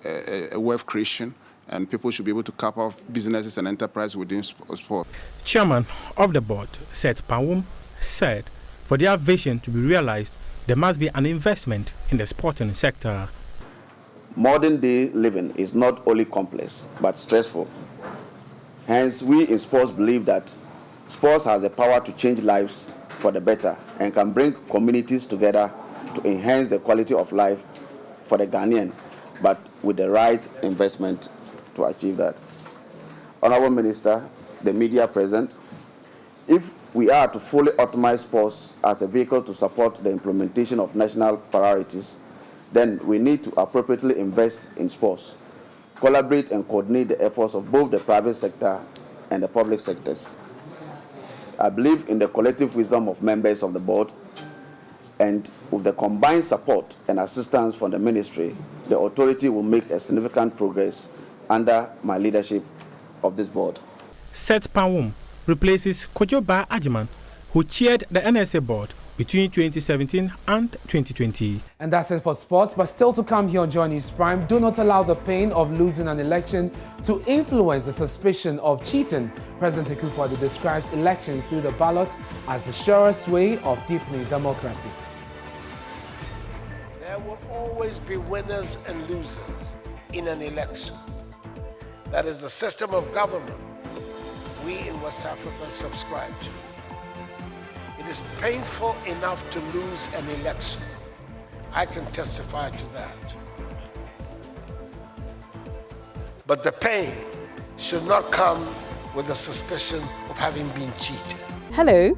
[SPEAKER 25] a wealth creation, and people should be able to cap off businesses and enterprise within sport.
[SPEAKER 15] Chairman of the board, Seth Paunan, said for their vision to be realized, there must be an investment in the sporting sector.
[SPEAKER 26] Modern day living is not only complex, but stressful. Hence, we in sports believe that sports has the power to change lives for the better and can bring communities together to enhance the quality of life for the Ghanaian, but with the right investment to achieve that. Honorable Minister, the media present, if we are to fully optimize sports as a vehicle to support the implementation of national priorities, then we need to appropriately invest in sports, collaborate and coordinate the efforts of both the private sector and the public sectors. I believe in the collective wisdom of members of the board, and with the combined support and assistance from the ministry, the authority will make a significant progress under my leadership of this board.
[SPEAKER 15] Seth Paunan replaces Kojoba Ajiman, who chaired the NSA board between 2017 and 2020.
[SPEAKER 1] And that's it for sports, but still to come here on Joy News Prime, do not allow the pain of losing an election to influence the suspicion of cheating. President Akufo-Addo describes election through the ballot as the surest way of deepening democracy.
[SPEAKER 27] There will always be winners and losers in an election. That is the system of government we in West Africa subscribe to. It is painful enough to lose an election, I can testify to that. But the pain should not come with the suspicion of having been cheated.
[SPEAKER 12] Hello,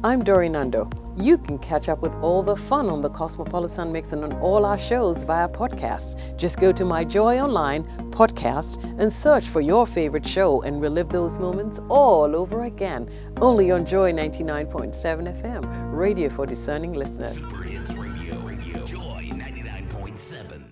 [SPEAKER 12] I'm Dori Nando. You can catch up with all the fun on the Cosmopolitan Mix and on all our shows via podcast. Just go to My Joy Online podcast and search for your favorite show and relive those moments all over again. Only on Joy 99.7 FM, radio for discerning listeners.
[SPEAKER 14] Super Hits Radio, Joy 99.7.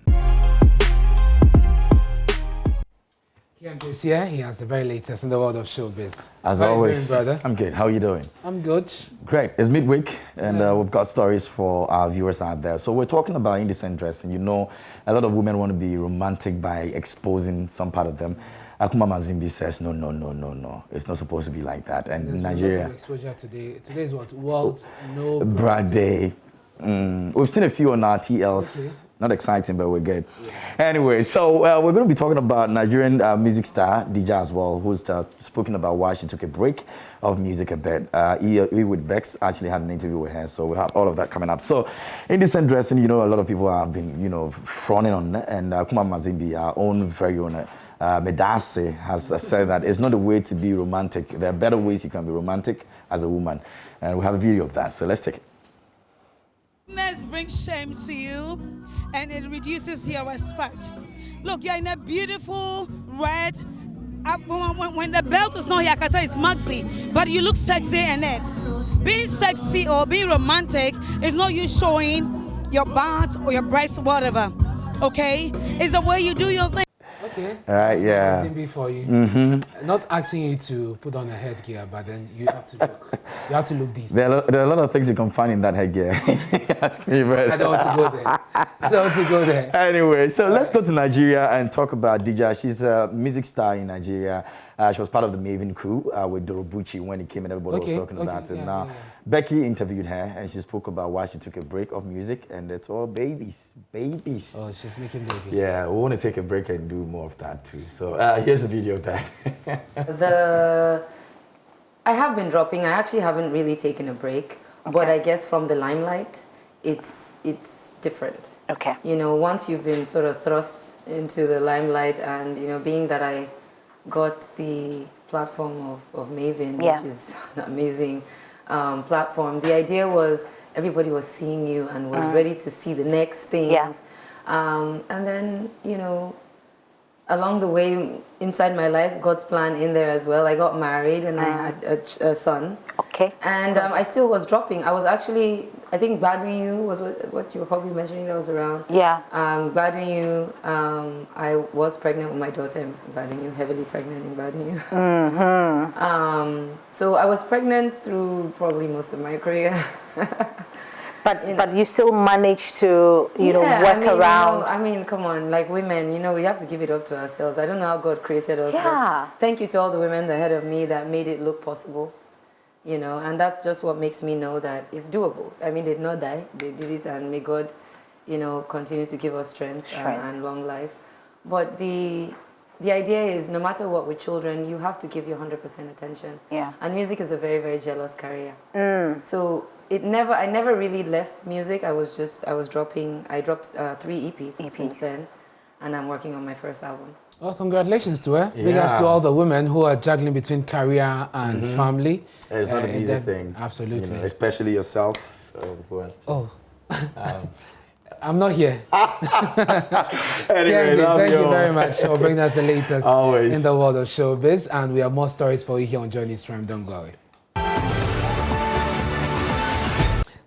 [SPEAKER 1] This year, he has the very latest in the world of showbiz.
[SPEAKER 16] As
[SPEAKER 1] How
[SPEAKER 16] always,
[SPEAKER 1] you doing, brother?
[SPEAKER 16] I'm good. How are you doing?
[SPEAKER 1] I'm good.
[SPEAKER 16] Great. It's midweek, and we've got stories for our viewers out there. So we're talking about indecent dressing. You know, a lot of women want to be romantic by exposing some part of them. Akuma Mazimbi says, no. It's not supposed to be like that. And in Nigeria...
[SPEAKER 1] There's a lot of exposure today. Today is what? World No
[SPEAKER 16] Bra Day. We've seen a few on our TLs. Okay. Not exciting, but we're good. Yeah. Anyway, so we're going to be talking about Nigerian music star, DJ as well, who's spoken about why she took a break of music a bit. E with Bex actually had an interview with her, so we have all of that coming up. So, indecent dressing, you know, a lot of people have been, frowning on it, and Kuma Mazimbi, our own very own Medase, has said that it's not a way to be romantic. There are better ways you can be romantic as a woman, and we have a video of that, so let's take it.
[SPEAKER 17] Brings shame to you, and it reduces your respect. Look, you're in a beautiful red. When the belt is not here, I can tell it's maxi, but you look sexy in it. Being sexy or being romantic is not you showing your butt or your breasts, whatever. Okay, it's the way you do your thing.
[SPEAKER 1] Okay.
[SPEAKER 16] All right, yeah.
[SPEAKER 1] For you. Not asking you to put on a headgear, but then you have to look decent.
[SPEAKER 16] There are a lot of things you can find in that headgear. Ask me,
[SPEAKER 1] I don't want to go there. I don't want to go there.
[SPEAKER 16] Anyway, so let's go to Nigeria and talk about Dija. She's a music star in Nigeria. She was part of the Maven crew with Dorobuchi when he came and everybody was talking about it. Now, Becky interviewed her and she spoke about why she took a break of music, and it's all babies.
[SPEAKER 1] Oh, she's making babies.
[SPEAKER 16] Yeah, we want to take a break and do more of that too. So here's a video of that.
[SPEAKER 18] I have been dropping. I actually haven't really taken a break, but I guess from the limelight, it's different.
[SPEAKER 19] Okay.
[SPEAKER 18] You know, once you've been sort of thrust into the limelight, and being that I got the platform of Maven, which is an amazing platform. The idea was everybody was seeing you and was ready to see the next things.
[SPEAKER 19] Yeah.
[SPEAKER 18] And then, along the way, inside my life, God's plan in there as well. I got married and I had a son.
[SPEAKER 19] Okay.
[SPEAKER 18] And I still was dropping. I was actually, I think Badwin You was what you were probably mentioning that was around.
[SPEAKER 19] Yeah.
[SPEAKER 18] Badwin You, I was pregnant with my daughter in Badwin You, heavily pregnant in Badwin You. So I was pregnant through probably most of my career.
[SPEAKER 19] But you still managed to, work around.
[SPEAKER 18] Come on, like women, we have to give it up to ourselves. I don't know how God created us, but thank you to all the women ahead of me that made it look possible, and that's just what makes me know that it's doable. I mean, they did not die, they did it, and may God, continue to give us strength. And long life. But the idea is, no matter what with children, you have to give your 100% attention.
[SPEAKER 19] Yeah.
[SPEAKER 18] And music is a very, very jealous career. So I never really left music. I dropped 3 EPs since then, and I'm working on my first album.
[SPEAKER 1] Well, congratulations to her. Big ups to all the women who are juggling between career and family.
[SPEAKER 16] It's not an easy thing.
[SPEAKER 1] Absolutely.
[SPEAKER 16] Especially yourself.
[SPEAKER 1] I'm not here.
[SPEAKER 16] Anyway,
[SPEAKER 1] thank you very much for bringing us the latest
[SPEAKER 16] Always.
[SPEAKER 1] in the world of showbiz, and we have more stories for you here on Joy News Prime. Don't go away.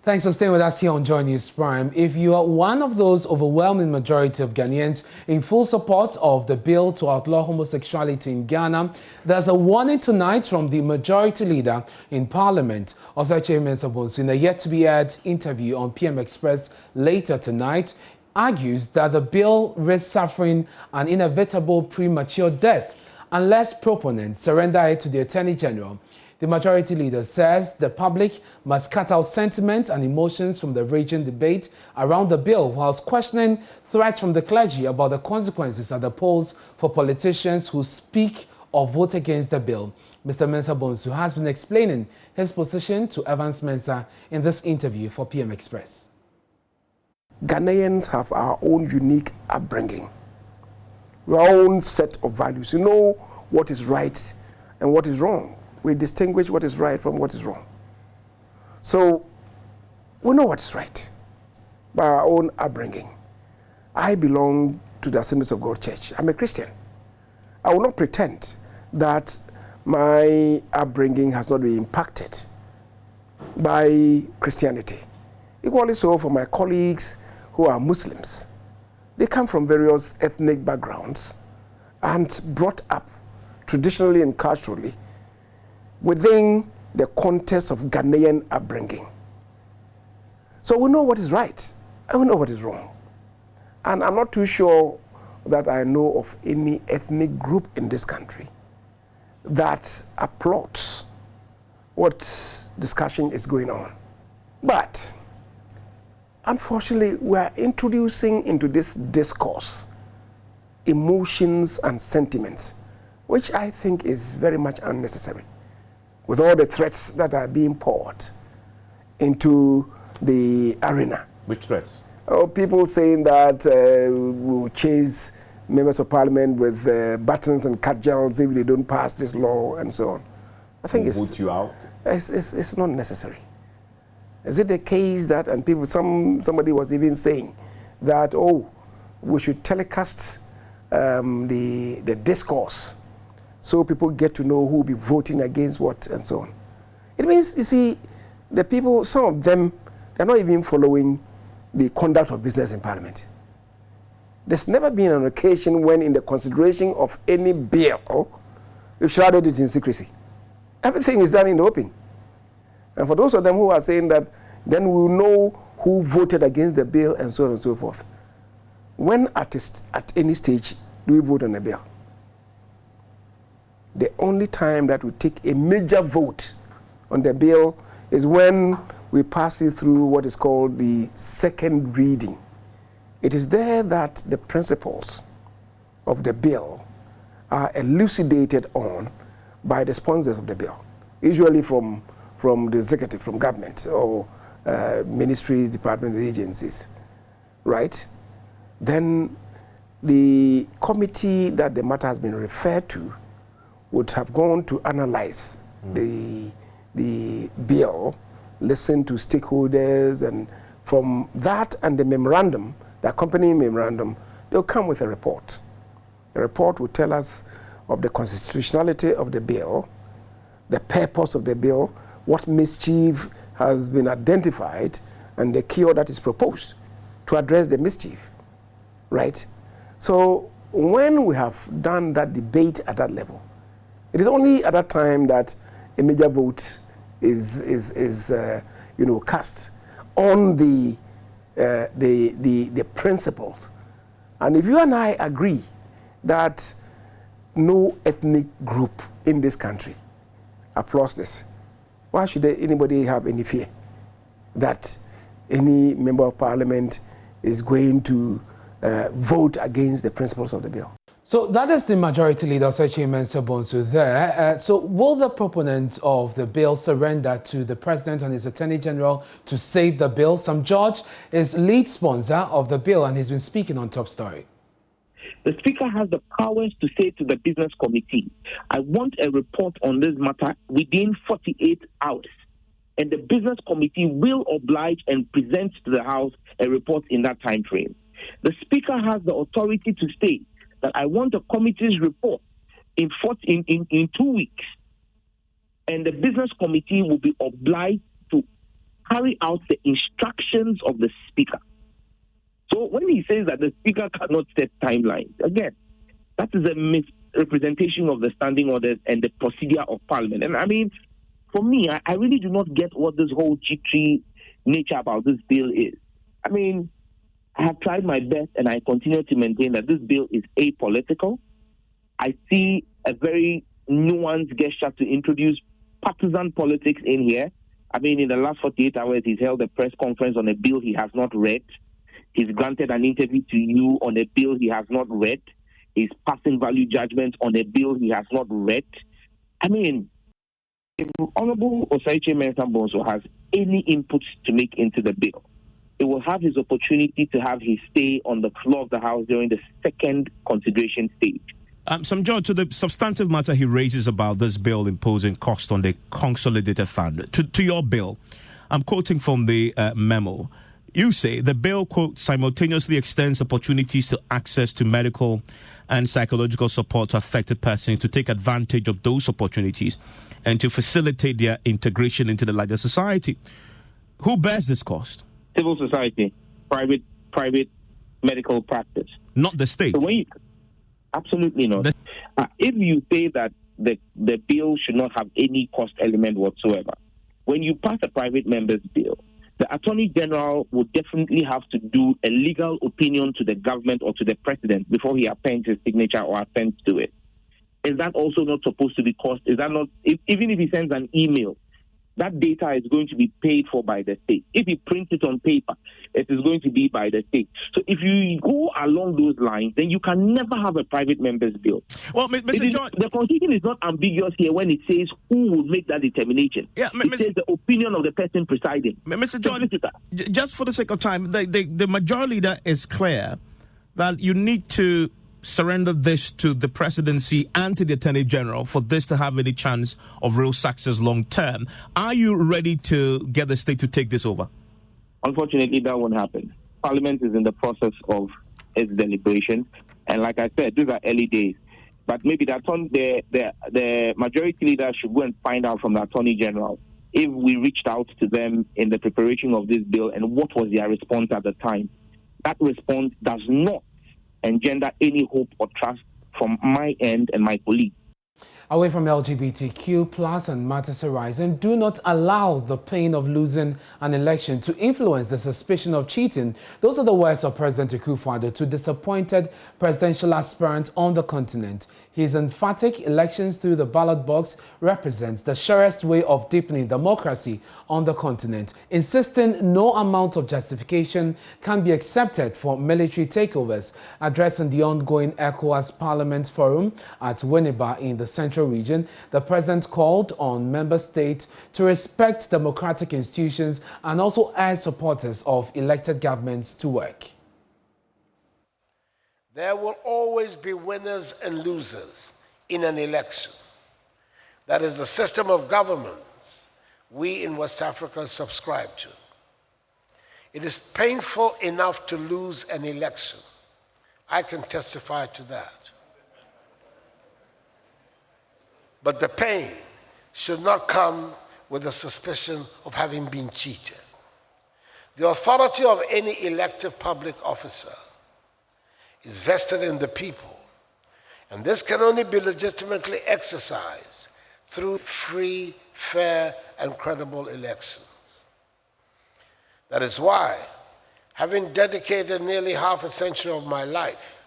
[SPEAKER 1] Thanks for staying with us here on Joy News Prime. If you are one of those overwhelming majority of Ghanaians in full support of the bill to outlaw homosexuality in Ghana, there's a warning tonight from the majority leader in Parliament, Osache Mensah-Bonsu, in a yet-to-be-aired interview on PM Express later tonight, argues that the bill risks suffering an inevitable premature death unless proponents surrender it to the Attorney General. The majority leader says the public must cut out sentiment and emotions from the raging debate around the bill, whilst questioning threats from the clergy about the consequences at the polls for politicians who speak or vote against the bill. Mr. Mensah-Bonsu has been explaining his position to Evans Mensah in this interview for PM Express.
[SPEAKER 11] Ghanaians have our own unique upbringing, our own set of values. You know what is right and what is wrong. We distinguish what is right from what is wrong. So we know what is right by our own upbringing. I belong to the Assemblies of God Church. I'm a Christian. I will not pretend that my upbringing has not been impacted by Christianity. Equally so for my colleagues who are Muslims. They come from various ethnic backgrounds and brought up traditionally and culturally within the context of Ghanaian upbringing. So we know what is right and we know what is wrong. And I'm not too sure that I know of any ethnic group in this country that applauds what discussion is going on. But unfortunately, we are introducing into this discourse emotions and sentiments, which I think is very much unnecessary, with all the threats that are being poured into the arena.
[SPEAKER 13] Which threats?
[SPEAKER 11] Oh, people saying that we'll chase members of parliament with buttons and cudgels if they don't pass this law and so on. I think
[SPEAKER 13] Vote you out?
[SPEAKER 11] It's not necessary. Is it the case that, and people, somebody was even saying that, oh, we should telecast the discourse so people get to know who will be voting against what and so on. It means, you see, the people, some of them, they're not even following the conduct of business in Parliament. There's never been an occasion when in the consideration of any bill, we've shrouded it in secrecy. Everything is done in the open. And for those of them who are saying that, then we'll know who voted against the bill and so on and so forth. When at any stage do we vote on a bill? The only time that we take a major vote on the bill is when we pass it through what is called the second reading. It is there that the principles of the bill are elucidated on by the sponsors of the bill, usually from the executive, from government, or ministries, departments, agencies, right? Then the committee that the matter has been referred to would have gone to analyze the bill, listen to stakeholders, and from that and the memorandum, the accompanying memorandum, they'll come with a report. The report will tell us of the constitutionality of the bill, the purpose of the bill, what mischief has been identified, and the cure that is proposed to address the mischief, right? So when we have done that debate at that level, it is only at that time that a major vote is cast on the principles. And if you and I agree that no ethnic group in this country applauds this, why should anybody have any fear that any member of parliament is going to vote against the principles of the bill?
[SPEAKER 1] So that is the majority leader, Osei Mensah Bonsu, there. So will the proponents of the bill surrender to the president and his attorney general to save the bill? Sam George is lead sponsor of the bill and he's been speaking on Top Story.
[SPEAKER 2] The Speaker has the powers to say to the Business Committee, I want a report on this matter within 48 hours. And the Business Committee will oblige and present to the House a report in that time frame. The Speaker has the authority to state that I want a committee's report in 2 weeks. And the Business Committee will be obliged to carry out the instructions of the Speaker. So when he says that the Speaker cannot set timelines, again, that is a misrepresentation of the standing orders and the procedure of Parliament. And I mean, for me, I really do not get what this whole jittery nature about this bill is. I mean, I have tried my best and I continue to maintain that this bill is apolitical. I see a very nuanced gesture to introduce partisan politics in here. I mean, in the last 48 hours, he's held a press conference on a bill he has not read. He's granted an interview to you on a bill he has not read. He's passing value judgments on a bill he has not read. I mean, if Honorable Osei Mensah Bonsu has any input to make into the bill, he will have his opportunity to have his say on the floor of the House during the second consideration stage.
[SPEAKER 4] Some George, to the substantive matter he raises about this bill imposing cost on the consolidated fund. To your bill, I'm quoting from the memo. You say the bill, quote, simultaneously extends opportunities to access to medical and psychological support to affected persons to take advantage of those opportunities and to facilitate their integration into the larger society. Who bears this cost?
[SPEAKER 2] Civil society, private medical practice.
[SPEAKER 4] Not the state.
[SPEAKER 2] So absolutely not. If you say that the bill should not have any cost element whatsoever, when you pass a private member's bill, the Attorney General would definitely have to do a legal opinion to the government or to the president before he appends his signature or appends to it. Is that also not supposed to be cost? Is that not, even if he sends an email, that data is going to be paid for by the state. If he prints it on paper, it is going to be by the state. So if you go along those lines, then you can never have a private member's bill.
[SPEAKER 4] Well, Mr. John,
[SPEAKER 2] the Constitution is not ambiguous here when it says who will make that determination.
[SPEAKER 4] Yeah,
[SPEAKER 2] it says the opinion of the person presiding.
[SPEAKER 4] Mr. John, just for the sake of time, the majority leader is clear that you need to surrender this to the presidency and to the Attorney General for this to have any chance of real success long term. Are you ready to get the state to take this over?
[SPEAKER 2] Unfortunately, that won't happen. Parliament is in the process of its deliberation, and like I said, these are early days. But maybe the majority leader should go and find out from the Attorney General if we reached out to them in the preparation of this bill and what was their response at the time. That response does not engender any hope or trust from my end and my colleagues.
[SPEAKER 1] Away from LGBTQ plus and matters arising, do not allow the pain of losing an election to influence the suspicion of cheating. Those are the words of President Akufo-Addo to disappointed presidential aspirants on the continent. His emphatic elections through the ballot box represents the surest way of deepening democracy on the continent, insisting no amount of justification can be accepted for military takeovers. Addressing the ongoing ECOWAS Parliament Forum at Winneba in the Central Region, the president called on member states to respect democratic institutions and also urged supporters of elected governments to work.
[SPEAKER 27] There will always be winners and losers in an election. That is the system of governance we in West Africa subscribe to. It is painful enough to lose an election. I can testify to that. But the pain should not come with the suspicion of having been cheated. The authority of any elected public officer is vested in the people, and this can only be legitimately exercised through free, fair, and credible elections. That is why, having dedicated nearly half a century of my life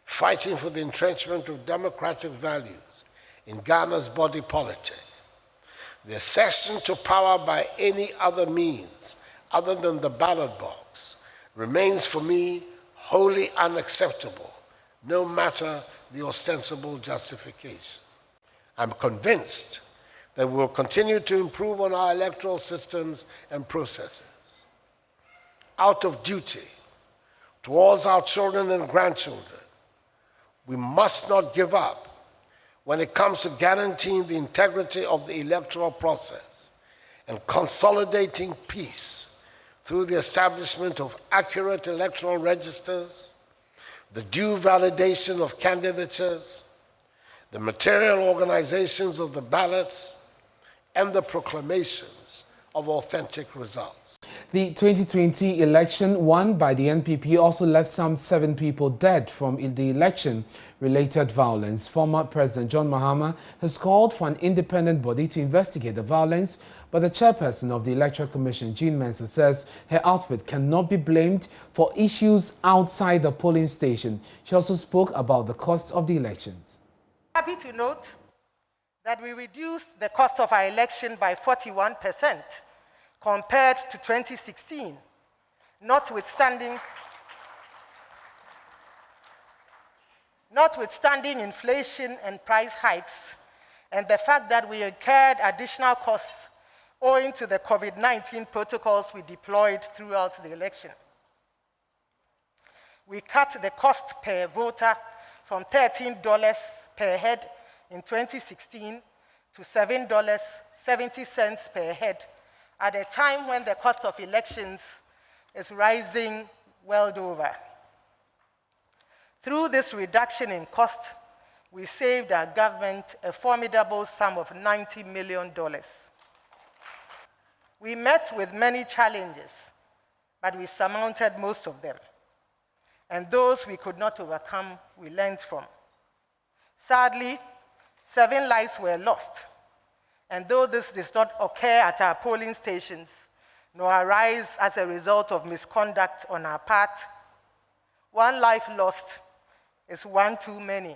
[SPEAKER 27] fighting for the entrenchment of democratic values in Ghana's body politic, the accession to power by any other means other than the ballot box remains for me wholly unacceptable, no matter the ostensible justification. I'm convinced that we will continue to improve on our electoral systems and processes. Out of duty towards our children and grandchildren, we must not give up when it comes to guaranteeing the integrity of the electoral process and consolidating peace through the establishment of accurate electoral registers, the due validation of candidatures, the material organizations of the ballots, and the proclamations of authentic results.
[SPEAKER 1] The 2020 election won by the NPP also left some 7 people dead from the election-related violence. Former President John Mahama has called for an independent body to investigate the violence, but the chairperson of the Electoral Commission, Jean Mensah, says her outfit cannot be blamed for issues outside the polling station. She also spoke about the cost of the elections.
[SPEAKER 5] Happy to note that we reduced the cost of our election by 41% compared to 2016, notwithstanding inflation and price hikes and the fact that we incurred additional costs owing to the COVID-19 protocols we deployed throughout the election. We cut the cost per voter from $13 per head in 2016 to $7.70 per head at a time when the cost of elections is rising world over. Through this reduction in cost, we saved our government a formidable sum of $90 million. We met with many challenges, but we surmounted most of them. And those we could not overcome, we learned from. Sadly, 7 lives were lost. And though this does not occur at our polling stations, nor arise as a result of misconduct on our part, 1 life lost is 1 too many.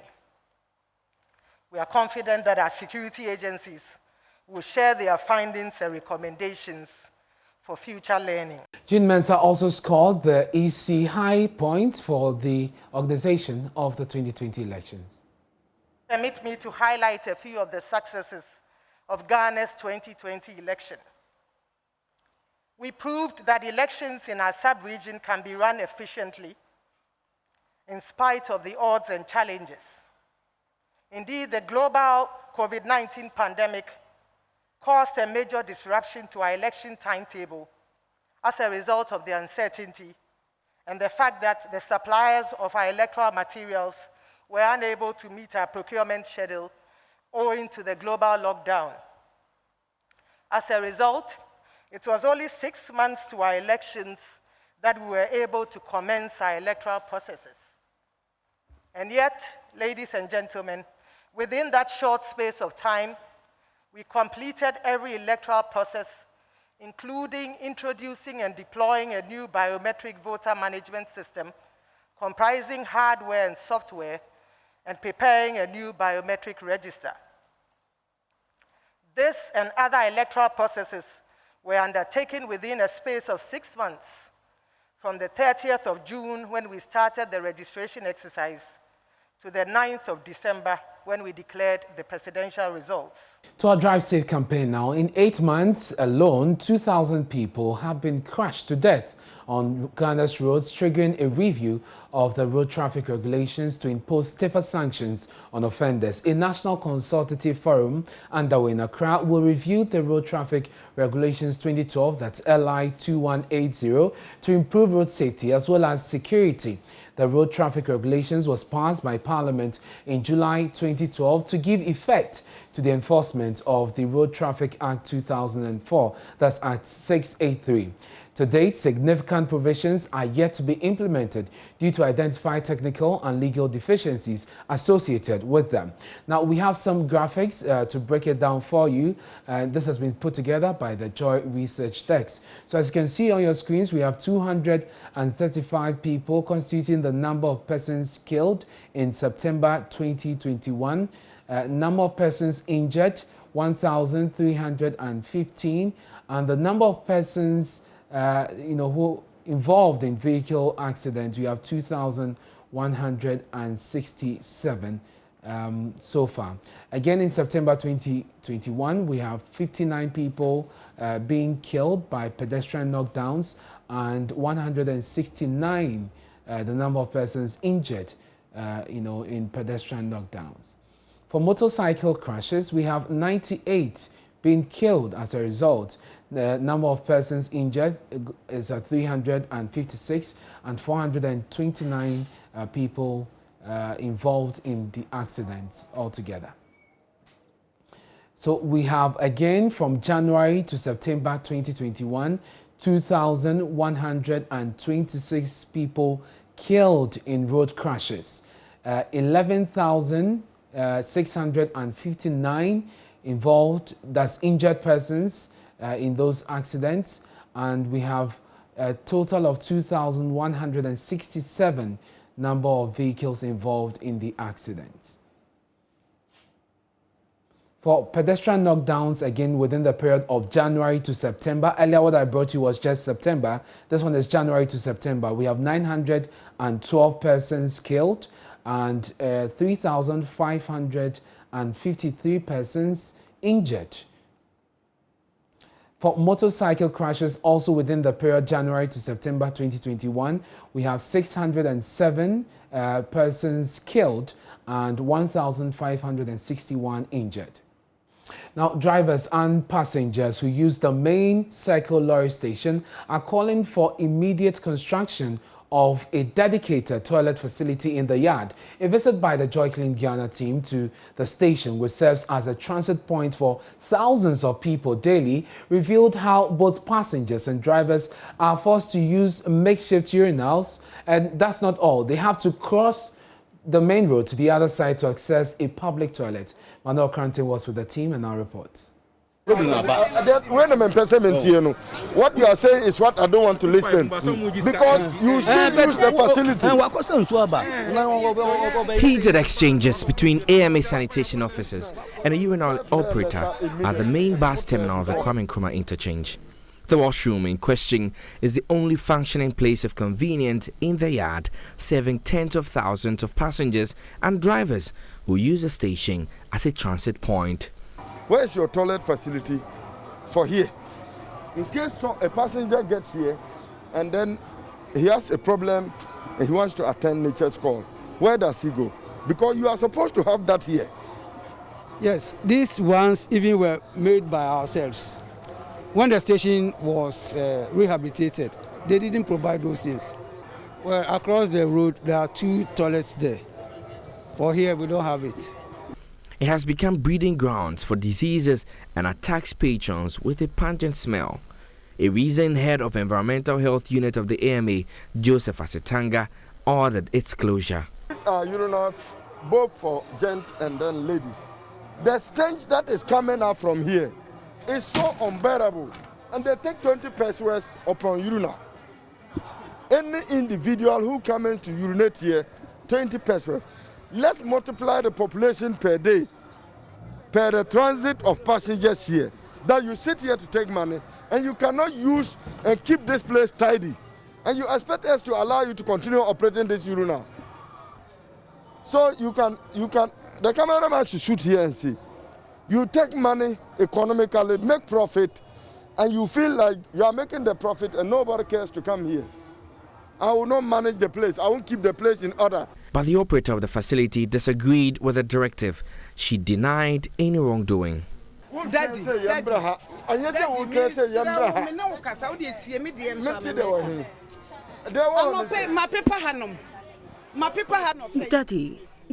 [SPEAKER 5] We are confident that our security agencies will share their findings and recommendations for future learning.
[SPEAKER 1] Jean Mensah also scored the EC high points for the organization of the 2020 elections.
[SPEAKER 5] Permit me to highlight a few of the successes of Ghana's 2020 election. We proved that elections in our sub-region can be run efficiently in spite of the odds and challenges. Indeed, the global COVID-19 pandemic caused a major disruption to our election timetable as a result of the uncertainty and the fact that the suppliers of our electoral materials were unable to meet our procurement schedule owing to the global lockdown. As a result, it was only 6 months to our elections that we were able to commence our electoral processes. And yet, ladies and gentlemen, within that short space of time, we completed every electoral process, including introducing and deploying a new biometric voter management system comprising hardware and software, and preparing a new biometric register. This and other electoral processes were undertaken within a space of 6 months, from the 30th of June, when we started the registration exercise, to the 9th of December, when we declared the presidential results.
[SPEAKER 1] To our Drive Safe campaign now, in 8 months alone, 2,000 people have been crushed to death on Ghana's roads, triggering a review of the road traffic regulations to impose stiffer sanctions on offenders. A national consultative forum underway in Accra will review the road traffic regulations 2012, that's LI 2180, to improve road safety as well as security. The road traffic regulations was passed by Parliament in July 2012 to give effect to the enforcement of the Road Traffic Act 2004, that's Act 683. To date, significant provisions are yet to be implemented due to identified technical and legal deficiencies associated with them. Now, we have some graphics to break it down for you, and this has been put together by the Joy Research Desk. So as you can see on your screens, we have 235 people constituting the number of persons killed in September 2021. Number of persons injured, 1,315, and the number of persons who involved in vehicle accidents, we have 2,167 so far. Again, in September 2021, we have 59 people being killed by pedestrian knockdowns and 169 the number of persons injured, in pedestrian knockdowns. For motorcycle crashes, we have 98 being killed as a result. The number of persons injured is 356 and 429 people involved in the accidents altogether. So we have, again, from January to September 2021, 2,126 people killed in road crashes, 11,659 involved, that's injured persons in those accidents, and we have a total of 2,167 number of vehicles involved in the accidents. For pedestrian knockdowns, again, within the period of January to September, earlier what I brought you was just September. This one is January to September. We have 912 persons killed and 3,553 persons injured. For motorcycle crashes also within the period January to September 2021, we have 607 persons killed and 1,561 injured. Now, drivers and passengers who use the main Circle Lorry station are calling for immediate construction of a dedicated toilet facility in the yard. A visit by the Joy Clean Ghana team to the station, which serves as a transit point for thousands of people daily, revealed how both passengers and drivers are forced to use makeshift urinals. And that's not all. They have to cross the main road to the other side to access a public toilet. Manuel Kante was with the team and our reports.
[SPEAKER 3] What you are saying is what I don't want to listen, because you still use the facility.
[SPEAKER 7] Heated exchanges between AMA sanitation officers and a urinal operator at the main bus terminal of the Kwame Nkrumah interchange. The washroom in question is the only functioning place of convenience in the yard, serving tens of thousands of passengers and drivers who use the station as a transit point.
[SPEAKER 3] Where is your toilet facility for here? In case a passenger gets here and then he has a problem and he wants to attend nature's call, where does he go? Because you are supposed to have that here.
[SPEAKER 20] Yes, these ones even were made by ourselves. When the station was rehabilitated, they didn't provide those things. Well, across the road, there are 2 toilets there. For here, we don't have it.
[SPEAKER 7] It has become breeding grounds for diseases and attacks patrons with a pungent smell. A recent head of Environmental Health Unit of the AMA, Joseph Asetanga, ordered its closure.
[SPEAKER 3] These are urinals both for gents and then ladies. The stench that is coming out from here is so unbearable, and they take 20 pesos upon urinal. Any individual who comes to urinate here, 20 pesos. Let's multiply the population per day, per the transit of passengers here, that you sit here to take money, and you cannot use and keep this place tidy. And you expect us to allow you to continue operating this urinal. So you can, the cameraman should shoot here and see. You take money economically, make profit, and you feel like you are making the profit and nobody cares to come here. I will not manage the place. I won't keep the place in order.
[SPEAKER 7] But the operator of the facility disagreed with the directive. She denied any wrongdoing.
[SPEAKER 3] Daddy,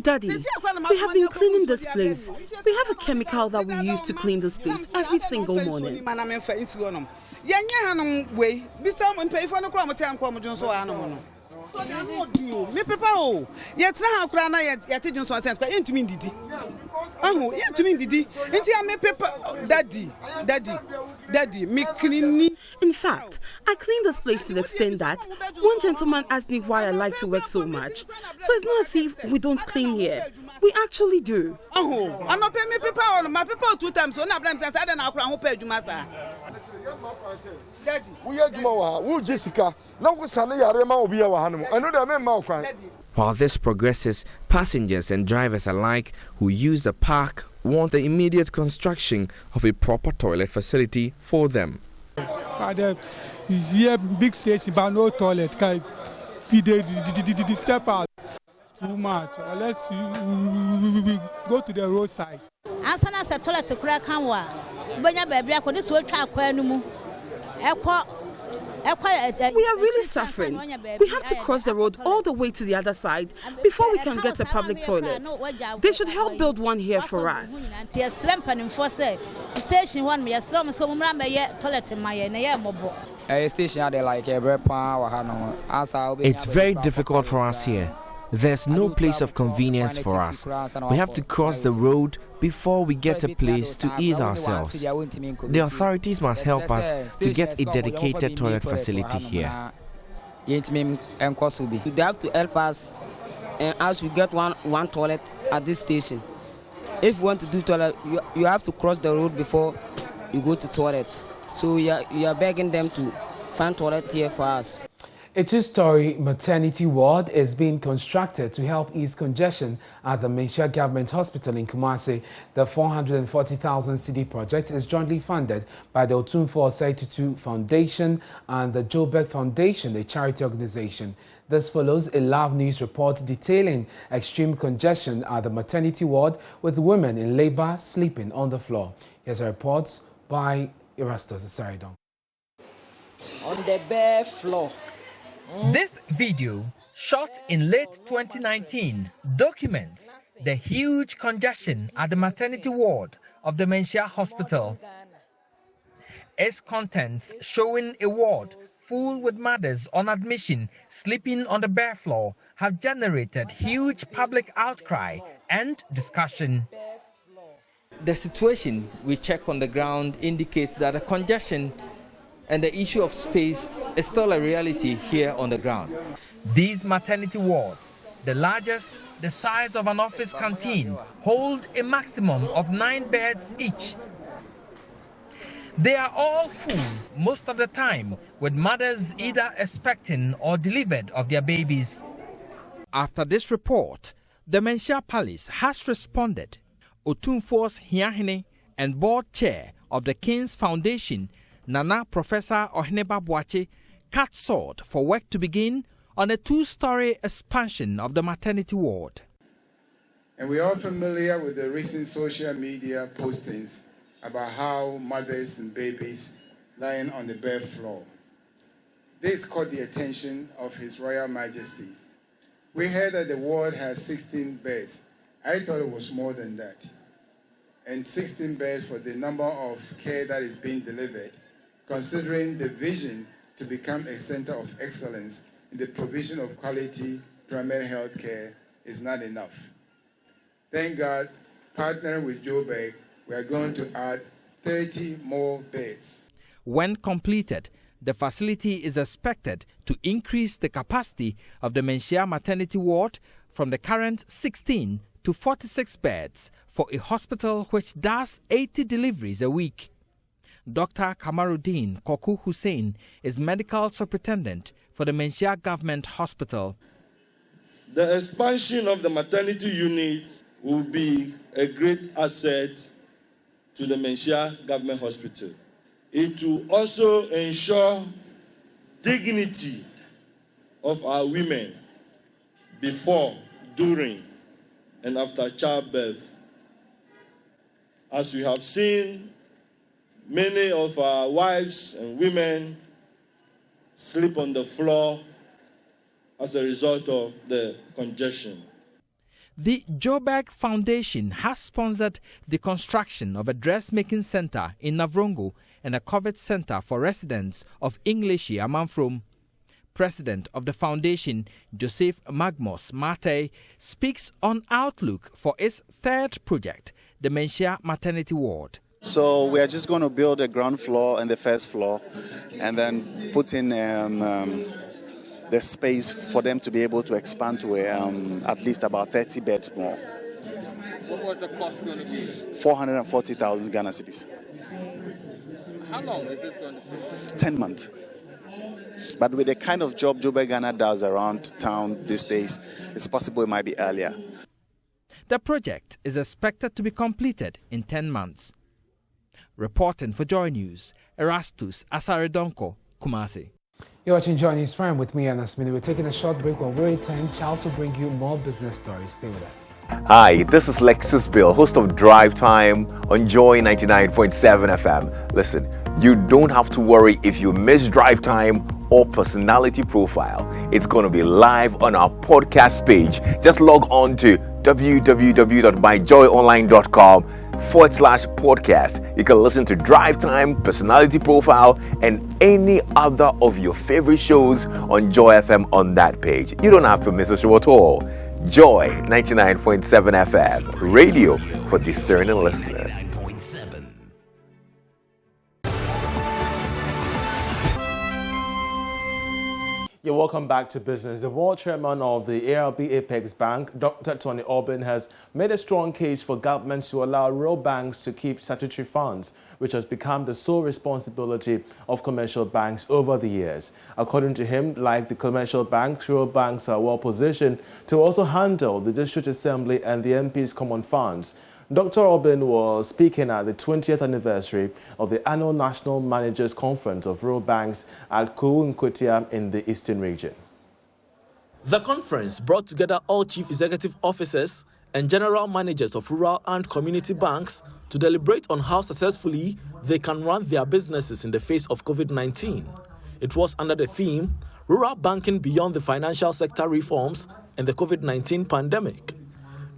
[SPEAKER 21] Daddy, we have been cleaning this place. We have a chemical that we use to clean this place every single morning. In fact, I clean this place to the extent that one gentleman asked me why I like to work so much. So it's not as if we don't clean here. We actually do. I don't pay me people. My people 2 times. So now I'm just I don't know how to pay you, master.
[SPEAKER 7] While this progresses, passengers and drivers alike who use the park want the immediate construction of a proper toilet facility for them.
[SPEAKER 20] Here big station but no toilet. The step out too much. Unless we go to the roadside.
[SPEAKER 21] We are really suffering. We have to cross the road all the way to the other side before we can get a public toilet. They should help build one here for us.
[SPEAKER 7] It's very difficult for us here. There's no place of convenience for us. We have to cross the road before we get a place to ease ourselves. The authorities must help us to get a dedicated toilet facility here.
[SPEAKER 22] They have to help us and as you get one toilet at this station. If you want to do toilet, you have to cross the road before you go to toilet. So you are begging them to find toilet here for us.
[SPEAKER 1] A two-story maternity ward is being constructed to help ease congestion at the Menchia Government Hospital in Kumasi. The 440,000 cedi project is jointly funded by the Otumfuo Osei Foundation and the Joburg Foundation, a charity organization. This follows a Love News report detailing extreme congestion at the maternity ward with women in labor sleeping on the floor. Here's a report by Erastus Saridon.
[SPEAKER 6] On the bare floor.
[SPEAKER 8] This video, shot in late 2019, documents the huge congestion at the maternity ward of the Menchia Hospital. Its contents showing a ward full with mothers on admission sleeping on the bare floor have generated huge public outcry and discussion.
[SPEAKER 6] The situation we check on the ground indicates that the congestion and the issue of space is still a reality here on the ground.
[SPEAKER 8] These maternity wards, the largest the size of an office canteen, hold a maximum of 9 beds each. They are all full most of the time, with mothers either expecting or delivered of their babies. After this report, the Menchia Palace has responded. Otumfuo's Hiahine and board chair of the King's Foundation, Nana Professor Oheneba Boache, cut short for work to begin on a 2-story expansion of the maternity ward.
[SPEAKER 9] And we are familiar with the recent social media postings about how mothers and babies lying on the bare floor. This caught the attention of His Royal Majesty. We heard that the ward has 16 beds. I thought it was more than that. And 16 beds for the number of care that is being delivered, considering the vision to become a center of excellence in the provision of quality primary health care, is not enough. Thank God, partnering with Joburg, we are going to add 30 more beds.
[SPEAKER 8] When completed, the facility is expected to increase the capacity of the Menchia maternity ward from the current 16 to 46 beds for a hospital which does 80 deliveries a week. Dr. Kamaruddin Koku Hussein is medical superintendent for the Menchia Government Hospital.
[SPEAKER 10] The expansion of the maternity unit will be a great asset to the Menchia Government Hospital. It will also ensure dignity of our women before, during, and after childbirth. As we have seen, many of our wives and women sleep on the floor as a result of the congestion.
[SPEAKER 8] The Joburg Foundation has sponsored the construction of a dressmaking center in Navrongo and a COVID center for residents of Englishi Amanfrom. President of the foundation, Joseph Magmos Mate, speaks on outlook for its third project, the Menchia Maternity Ward.
[SPEAKER 23] So we are just going to build a ground floor and the first floor and then put in the space for them to be able to expand to at least about 30 beds more.
[SPEAKER 6] What was the cost going to be?
[SPEAKER 23] 440,000 Ghana cedis.
[SPEAKER 6] How long is this going to take?
[SPEAKER 23] 10 months. But with the kind of job Joburg Ghana does around town these days, it's possible it might be earlier.
[SPEAKER 8] The project is expected to be completed in 10 months. Reporting for Joy News, Erastus Asaredonko, Kumasi.
[SPEAKER 1] You're watching Joy News Prime with me, Anas Mini. We're taking a short break. When we return, Charles will bring you more business stories. Stay with us.
[SPEAKER 24] Hi, this is Lexus Bill, host of Drive Time on Joy 99.7 FM. Listen, you don't have to worry if you miss Drive Time or Personality Profile. It's going to be live on our podcast page. Just log on to www.myjoyonline.com/podcast. You can listen to Drive Time, Personality Profile, and any other of your favorite shows on Joy FM on that page. You don't have to miss a show at all. Joy 99.7 FM, radio for discerning listeners.
[SPEAKER 13] You're welcome back to business. The World Chairman of the ARB Apex Bank, Dr. Tony Aubin, has made a strong case for governments to allow real banks to keep statutory funds.
[SPEAKER 12] which has become the sole responsibility of commercial banks over the years. According to him, like the commercial banks, rural banks are well positioned to also handle the District Assembly and the MP's common funds. Dr. Obin was speaking at the 20th anniversary of the annual National Managers Conference of Rural Banks at Kuwu Nkotia in the Eastern region.
[SPEAKER 14] The conference brought together all chief executive officers and general managers of rural and community banks to deliberate on how successfully they can run their businesses in the face of COVID-19. It was under the theme, Rural Banking Beyond the Financial Sector Reforms and the COVID-19 Pandemic.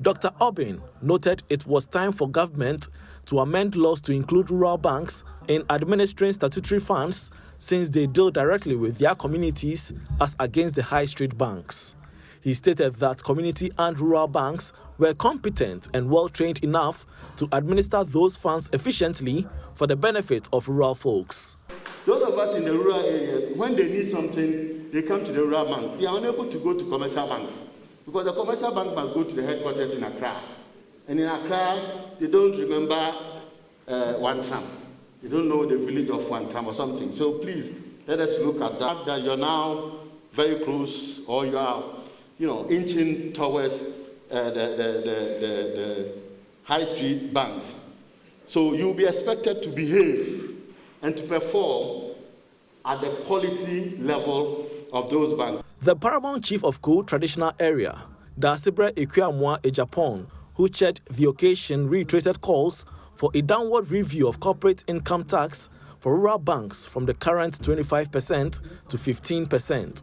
[SPEAKER 14] Dr. Obin noted it was time for government to amend laws to include rural banks in administering statutory funds since they deal directly with their communities as against the high street banks. He stated that community and rural banks were competent and well-trained enough to administer those funds efficiently for the benefit of rural folks.
[SPEAKER 15] Those of us in the rural areas, when they need something, they come to the rural bank. They are unable to go to commercial banks because the commercial bank must go to the headquarters in Accra. And in Accra, they don't remember Wantram. They don't know the village of Wantram or something. So please, let us look at that you're now very close, or you are, inching towards the high street banks. So you'll be expected to behave and to perform at the quality level of those banks.
[SPEAKER 14] The paramount chief of Kuwu traditional area, Dasibre Ekuamwa Ejapon, who chaired the occasion, reiterated calls for a downward review of corporate income tax for rural banks from the current 25% to 15%.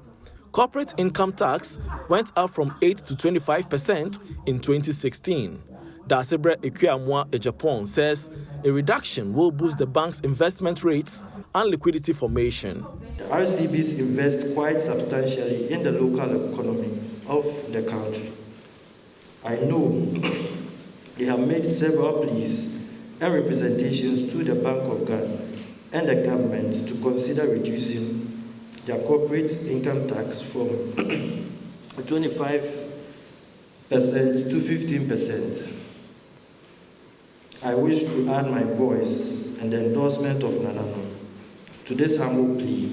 [SPEAKER 14] Corporate income tax went up from 8 to 25% in 2016. Dasibre Ekuamwa Ejapon says a reduction will boost the bank's investment rates and liquidity formation.
[SPEAKER 17] The RCBs invest quite substantially in the local economy of the country. I know they have made several pleas and representations to the Bank of Ghana and the government to consider reducing their corporate income tax from 25% to 15%. I wish to add my voice and the endorsement of Nanano to this humble plea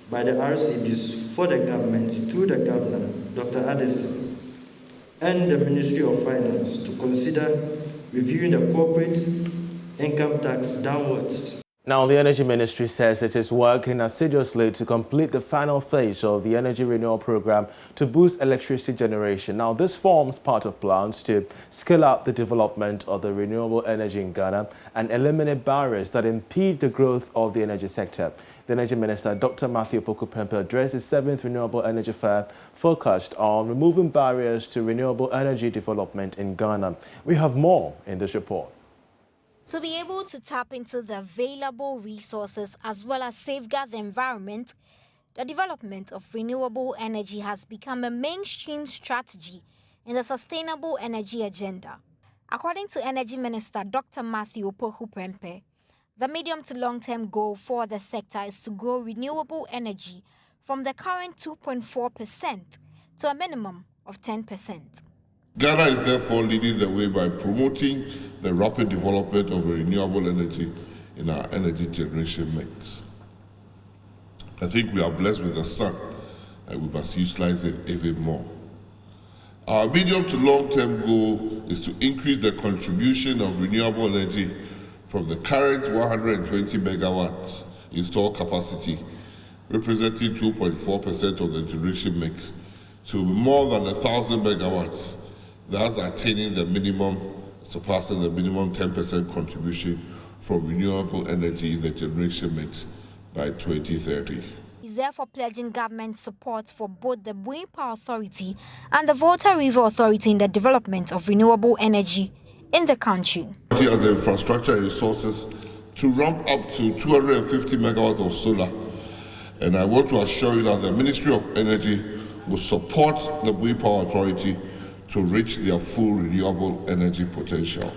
[SPEAKER 17] by the RCBs for the government through the governor, Dr. Addison, and the Ministry of Finance to consider reviewing the corporate income tax downwards.
[SPEAKER 12] Now, the Energy Ministry says it is working assiduously to complete the final phase of the Energy Renewal Program to boost electricity generation. Now, this forms part of plans to scale up the development of the renewable energy in Ghana and eliminate barriers that impede the growth of the energy sector. The Energy Minister, Dr. Matthew Opoku-Pempeh, addressed the 7th Renewable Energy Fair focused on removing barriers to renewable energy development in Ghana. We have more in this report.
[SPEAKER 19] To be able to tap into the available resources as well as safeguard the environment, the development of renewable energy has become a mainstream strategy in the sustainable energy agenda. According to Energy Minister Dr. Matthew Opoku-Pempeh, the medium to long-term goal for the sector is to grow renewable energy from the current 2.4% to a minimum of 10%.
[SPEAKER 25] Ghana is therefore leading the way by promoting the rapid development of renewable energy in our energy generation mix. I think we are blessed with the sun and we must utilize it even more. Our medium to long-term goal is to increase the contribution of renewable energy from the current 120 megawatts installed capacity, representing 2.4% of the generation mix, to more than 1,000 megawatts, thus attaining the minimum, surpassing the minimum 10% contribution from renewable energy in the generation mix by 2030.
[SPEAKER 19] He's therefore pledging government support for both the Buin Power Authority and the Volta River Authority in the development of renewable energy in the country.
[SPEAKER 25] It has the infrastructure and resources to ramp up to 250 megawatts of solar. And I want to assure you that the Ministry of Energy will support the Buin Power Authority to reach their full renewable energy potential.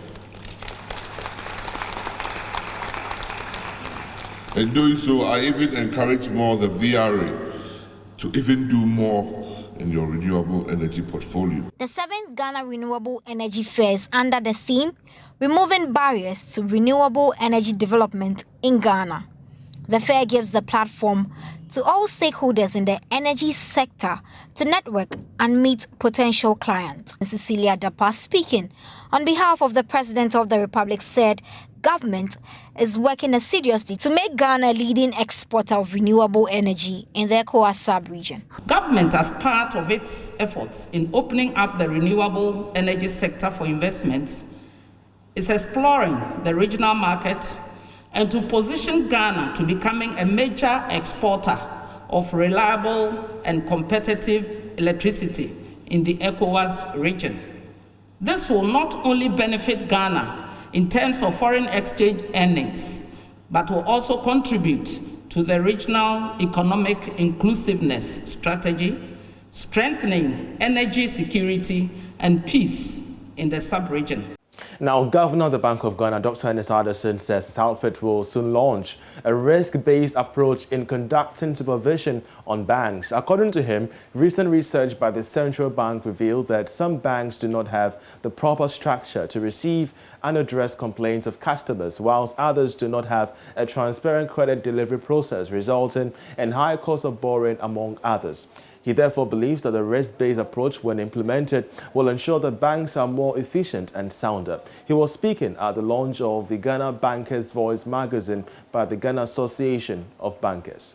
[SPEAKER 25] In doing so, I even encourage more the VRA to even do more in your renewable energy portfolio.
[SPEAKER 19] The 7th Ghana Renewable Energy Fair is under the theme, Removing Barriers to Renewable Energy Development in Ghana. The fair gives the platform to all stakeholders in the energy sector to network and meet potential clients. Cecilia Dapa, speaking on behalf of the President of the Republic, said government is working assiduously to make Ghana a leading exporter of renewable energy in the ECOWAS sub-region.
[SPEAKER 2] Government, as part of its efforts in opening up the renewable energy sector for investment, is exploring the regional market and to position Ghana to becoming a major exporter of reliable and competitive electricity in the ECOWAS region. This will not only benefit Ghana in terms of foreign exchange earnings, but will also contribute to the regional economic inclusiveness strategy, strengthening energy security and peace in the sub-region.
[SPEAKER 12] Now, Governor of the Bank of Ghana, Dr. Ernest Addison, says his outfit will soon launch a risk-based approach in conducting supervision on banks. According to him, recent research by the Central Bank revealed that some banks do not have the proper structure to receive and address complaints of customers, whilst others do not have a transparent credit delivery process, resulting in high cost of borrowing, among others. He therefore believes that the risk-based approach, when implemented, will ensure that banks are more efficient and sounder. He was speaking at the launch of the Ghana Bankers' Voice magazine by the Ghana Association of Bankers.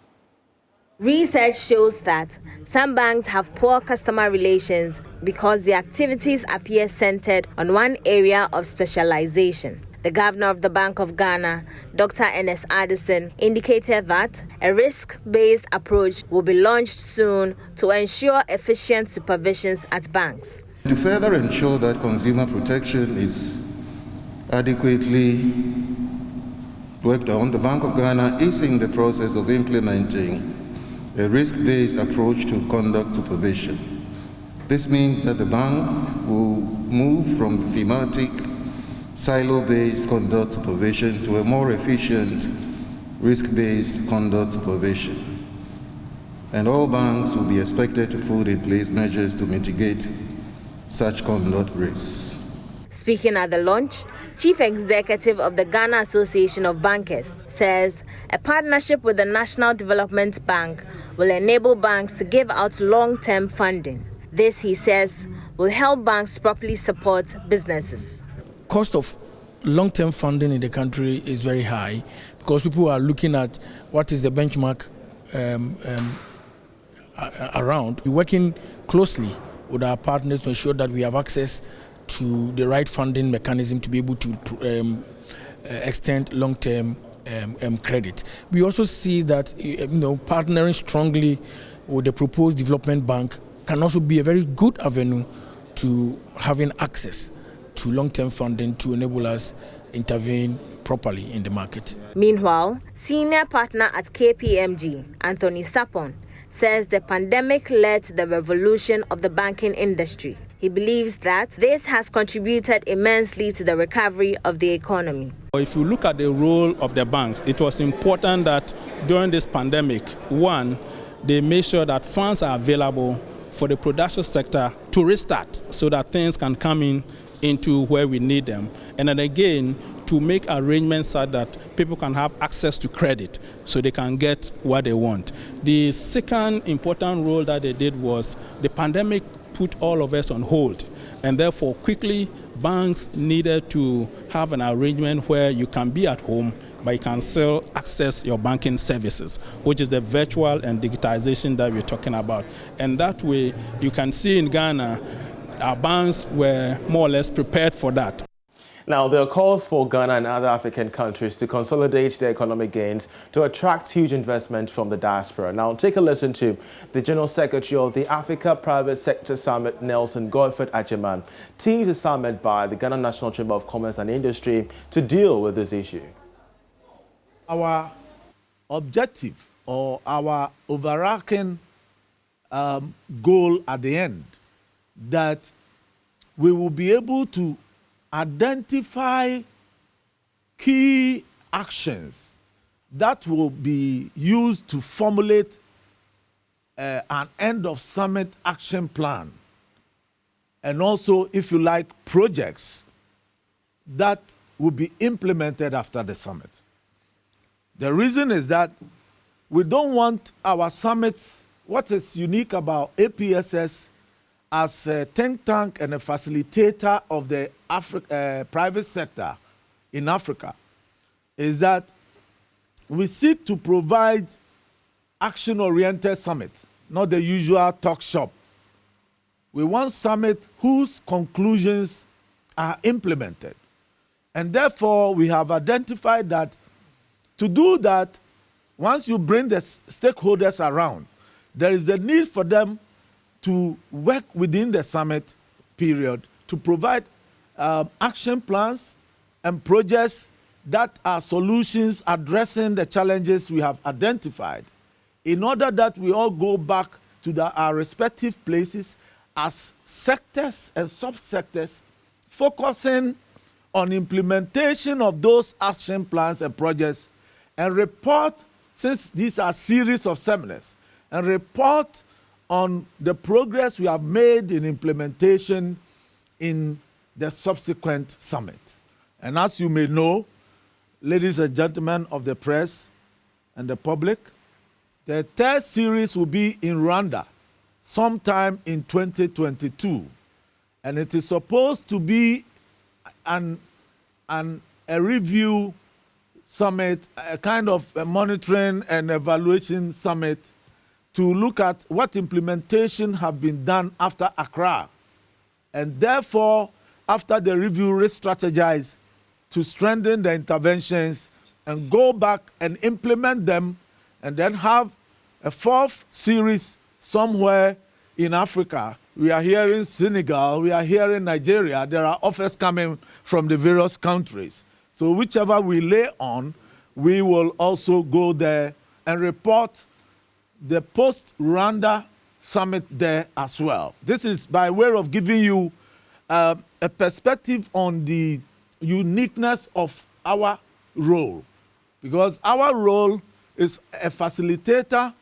[SPEAKER 4] Research shows that some banks have poor customer relations because their activities appear centered on one area of specialization. The governor of the Bank of Ghana, Dr. Ernest Addison, indicated that a risk-based approach will be launched soon to ensure efficient supervisions at banks.
[SPEAKER 11] To further ensure that consumer protection is adequately worked on, the Bank of Ghana is in the process of implementing a risk-based approach to conduct supervision. This means that the bank will move from the thematic silo-based conduct supervision to a more efficient risk-based conduct supervision. And all banks will be expected to put in place measures to mitigate such conduct risks.
[SPEAKER 4] Speaking at the launch, Chief Executive of the Ghana Association of Bankers says a partnership with the National Development Bank will enable banks to give out long-term funding. This, he says, will help banks properly support businesses.
[SPEAKER 16] Cost of long-term funding in the country is very high because people are looking at what is the benchmark around. We're working closely with our partners to ensure that we have access to the right funding mechanism to be able to extend long-term credit. We also see that partnering strongly with the proposed development bank can also be a very good avenue to having access to long-term funding to enable us intervene properly in the market.
[SPEAKER 4] Meanwhile, senior partner at KPMG, Anthony Sapon, says the pandemic led to the revolution of the banking industry. He believes that this has contributed immensely to the recovery of the economy.
[SPEAKER 18] If you look at the role of the banks, it was important that during this pandemic, one, they made sure that funds are available for the production sector to restart so that things can come into where we need them. And then again, to make arrangements so that people can have access to credit so they can get what they want. The second important role that they did was the pandemic put all of us on hold, and therefore quickly banks needed to have an arrangement where you can be at home but you can still access your banking services, which is the virtual and digitization that we're talking about. And that way you can see in Ghana our banks were more or less prepared for that.
[SPEAKER 12] Now, there are calls for Ghana and other African countries to consolidate their economic gains to attract huge investment from the diaspora. Now, take a listen to the General Secretary of the Africa Private Sector Summit, Nelson Godfred Agyemang, teased the summit by the Ghana National Chamber of Commerce and Industry to deal with this issue.
[SPEAKER 26] Our objective or our overarching goal at the end, that we will be able to identify key actions that will be used to formulate an end of summit action plan, and also, if you like, projects that will be implemented after the summit. The reason is that we don't want our summits. What is unique about APSS as a think tank and a facilitator of the private sector in Africa is that we seek to provide action-oriented summit, not the usual talk shop. We want summit whose conclusions are implemented. And therefore, we have identified that to do that, once you bring the stakeholders around, there is a need for them to work within the summit period to provide action plans and projects that are solutions addressing the challenges we have identified, in order that we all go back to our respective places as sectors and subsectors, focusing on implementation of those action plans and projects, and report, since these are series of seminars, and report on the progress we have made in implementation in the subsequent summit. And as you may know, ladies and gentlemen of the press and the public, the third series will be in Rwanda sometime in 2022. And it is supposed to be a review summit, a kind of a monitoring and evaluation summit to look at what implementation have been done after Accra. And therefore, after the review, re-strategize to strengthen the interventions and go back and implement them, and then have a fourth series somewhere in Africa. We are here in Senegal, we are here in Nigeria. There are offers coming from the various countries. So whichever we lay on, we will also go there and report the post-Rwanda summit there as well. This is by way of giving you a perspective on the uniqueness of our role. Because our role is a facilitator,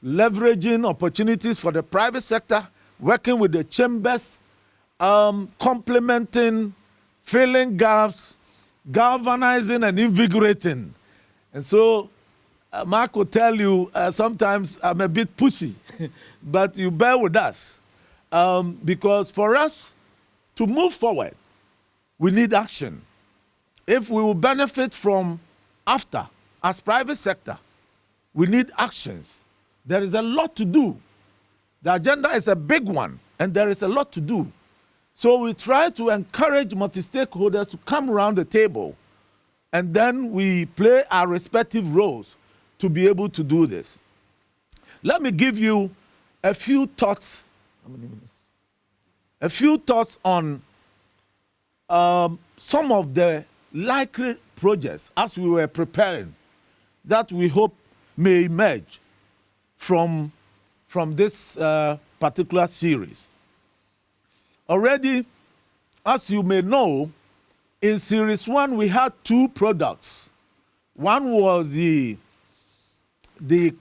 [SPEAKER 26] leveraging opportunities for the private sector, working with the chambers, complementing, filling gaps, galvanizing and invigorating. And so Mark will tell you sometimes I'm a bit pushy, but you bear with us. Because for us to move forward, we need action. If we will benefit from after, as private sector, we need actions. There is a lot to do. The agenda is a big one, and there is a lot to do. So we try to encourage multi-stakeholders to come around the table, and then we play our respective roles to be able to do this. Let me give you a few thoughts. How many minutes? A few thoughts on some of the likely projects as we were preparing that we hope may emerge from this particular series. Already, as you may know, in Series 1 we had two products. One was the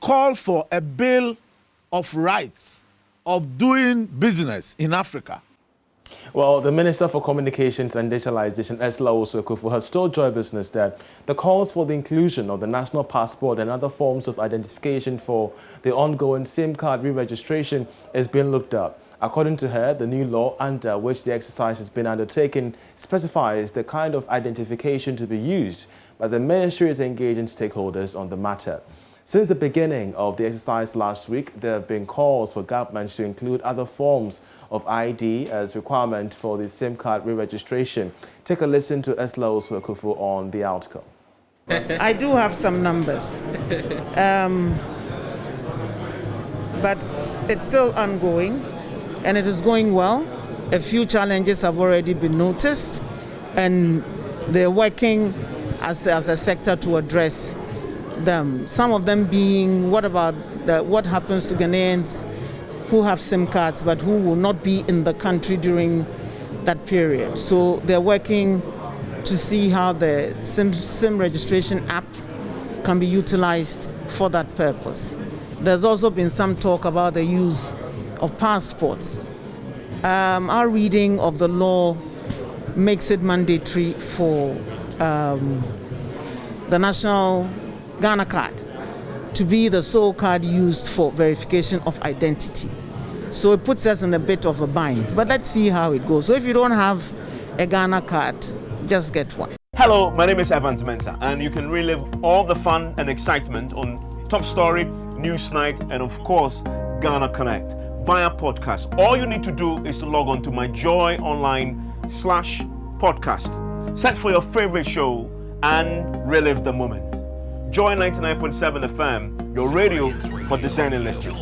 [SPEAKER 26] call for a bill of rights of doing business in Africa.
[SPEAKER 12] Well, the Minister for Communications and Digitalization, Ursula Osei-Kufu, has told Joy Business that the calls for the inclusion of the national passport and other forms of identification for the ongoing SIM card re-registration is being looked up. According to her, the new law under which the exercise has been undertaken specifies the kind of identification to be used, but the ministry is engaging stakeholders on the matter. Since the beginning of the exercise last week, there have been calls for governments to include other forms of ID as requirement for the SIM card re-registration. Take a listen to Ursula Osei-Kufu on the outcome.
[SPEAKER 3] I do have some numbers, but it's still ongoing and it is going well. A few challenges have already been noticed and they're working as a sector to address them. Some of them being, what happens to Ghanaians who have SIM cards but who will not be in the country during that period. So they're working to see how the SIM registration app can be utilized for that purpose. There's also been some talk about the use of passports. Our reading of the law makes it mandatory for the national Ghana card to be the sole card used for verification of identity. So it puts us in a bit of a bind. But let's see how it goes. So if you don't have a Ghana card, just get one.
[SPEAKER 5] Hello, my name is Evans Mensah, and you can relive all the fun and excitement on Top Story, Newsnight, and of course, Ghana Connect via podcast. All you need to do is to log on to myjoyonline/podcast. Search for your favorite show and relive the moment. Joy 99.7 FM, your radio for discerning listeners.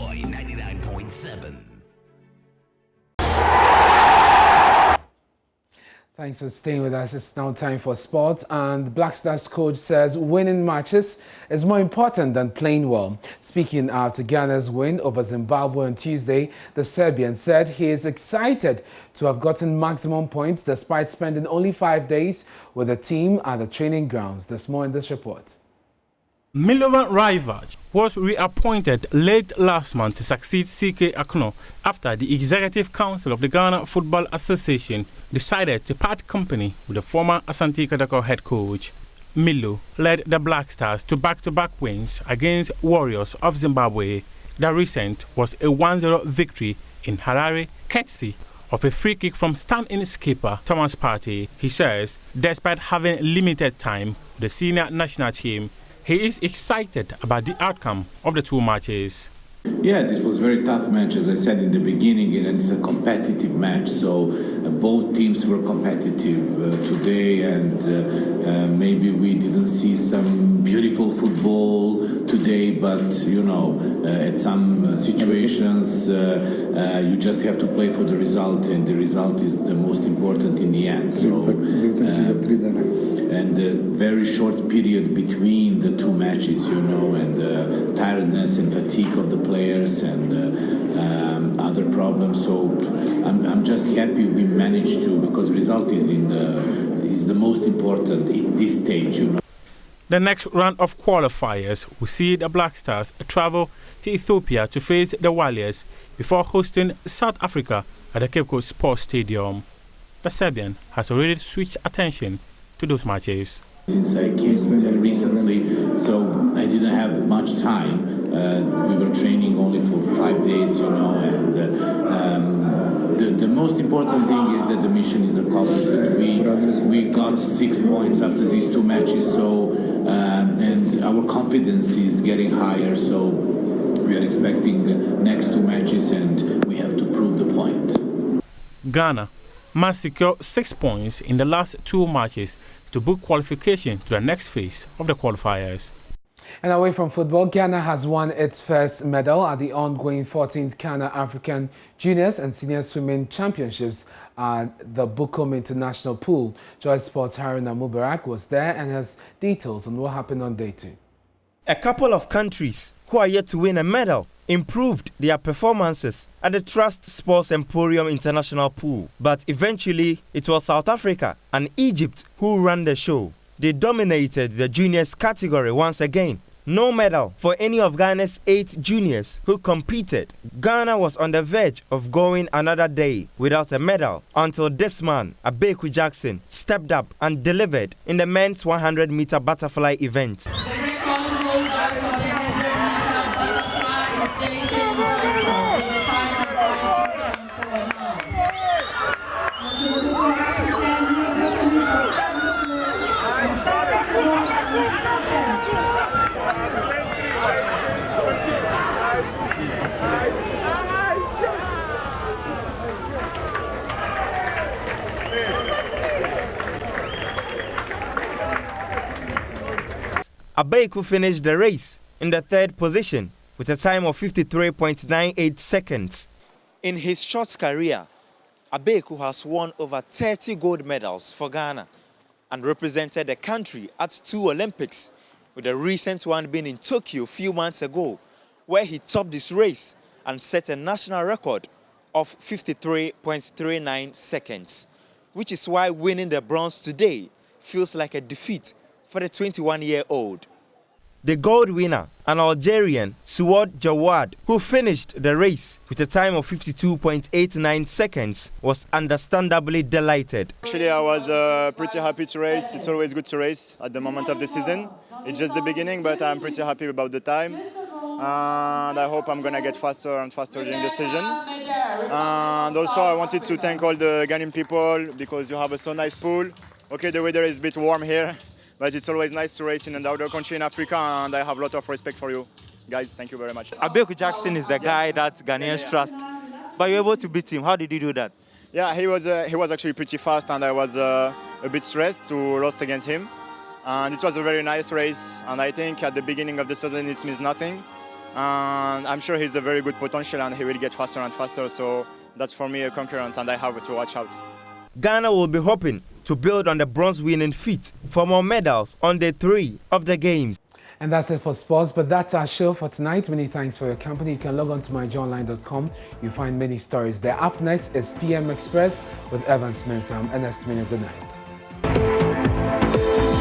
[SPEAKER 1] Thanks for staying with us. It's now time for sports, and Black Stars coach says winning matches is more important than playing well. Speaking after Ghana's win over Zimbabwe on Tuesday, the Serbian said he is excited to have gotten maximum points despite spending only 5 days with the team at the training grounds. There's more in this report.
[SPEAKER 7] Milovan Rajvac was reappointed late last month to succeed C.K. Akno after the Executive Council of the Ghana Football Association decided to part company with the former Asante Kotoko head coach. Milo led the Black Stars to back-to-back wins against Warriors of Zimbabwe. The recent was a 1-0 victory in Harare, courtesy of a free kick from stand-in skipper Thomas Partey. He says, despite having limited time with the senior national team, he is excited about the outcome of the two matches.
[SPEAKER 9] Yeah, this was a very tough match, as I said in the beginning, and it's a competitive match, so both teams were competitive today, and maybe we didn't see some beautiful football today, but you know, at some situations you just have to play for the result, and the result is the most important in the end. So, and a very short period between the two matches, you know, and tiredness and fatigue of the players and other problems. So I'm just happy we managed to, because result is the most important in this stage, you know.
[SPEAKER 7] The next round of qualifiers will see the Black Stars travel to Ethiopia to face the Warriors before hosting South Africa at the Cape Coast Sports Stadium. The Serbian has already switched attention to those matches.
[SPEAKER 9] Since I came recently, so I didn't have much time. We were training only for 5 days, you know, and the most important thing is that the mission is accomplished. We got 6 points after these two matches, so and our confidence is getting higher, so we are expecting the next two matches, and we have to prove the point.
[SPEAKER 7] Ghana must secure 6 points in the last two matches to book qualification to the next phase of the qualifiers.
[SPEAKER 1] And away from football, Ghana has won its first medal at the ongoing 14th Ghana African Juniors and Senior Swimming Championships at the Bukom International Pool. Joy Sports' Haruna Mubarak was there and has details on what happened on day 2.
[SPEAKER 20] A couple of countries who are yet to win a medal improved their performances at the Trust Sports Emporium International Pool. But eventually, it was South Africa and Egypt who ran the show. They dominated the juniors category once again. No medal for any of Ghana's 8 juniors who competed. Ghana was on the verge of going another day without a medal until this man, Abeku Jackson, stepped up and delivered in the men's 100-meter butterfly event. Abeku finished the race in the 3rd position with a time of 53.98 seconds.
[SPEAKER 21] In his short career, Abeku has won over 30 gold medals for Ghana and represented the country at 2 Olympics, with the recent one being in Tokyo a few months ago, where he topped this race and set a national record of 53.39 seconds, which is why winning the bronze today feels like a defeat for the 21-year-old.
[SPEAKER 20] The gold winner, an Algerian, Suwad Jawad, who finished the race with a time of 52.89 seconds, was understandably delighted.
[SPEAKER 6] Actually, I was pretty happy to race. It's always good to race at the moment of the season. It's just the beginning, but I'm pretty happy about the time. And I hope I'm going to get faster and faster during the season. And also, I wanted to thank all the Ghanaian people because you have a so nice pool. Okay, the weather is a bit warm here, but it's always nice to race in another country in Africa, and I have a lot of respect for you. Guys, thank you very much.
[SPEAKER 21] Abeku Jackson is the guy that Ghanaians trust, but you're able to beat him. How did you do that?
[SPEAKER 6] Yeah, he was actually pretty fast, and I was a bit stressed to lose against him. And it was a very nice race, and I think at the beginning of the season it means nothing. And I'm sure he's a very good potential, and he will get faster and faster. So that's for me a concurrent, and I have to watch out.
[SPEAKER 20] Ghana will be hoping to build on the bronze winning feat for more medals on day 3 of the games.
[SPEAKER 1] And that's it for sports, but that's our show for tonight. Many thanks for your company. You can log on to myjohnline.com. You'll find many stories there. Up next is PM Express with Evans Mensam and Estimina. Good night.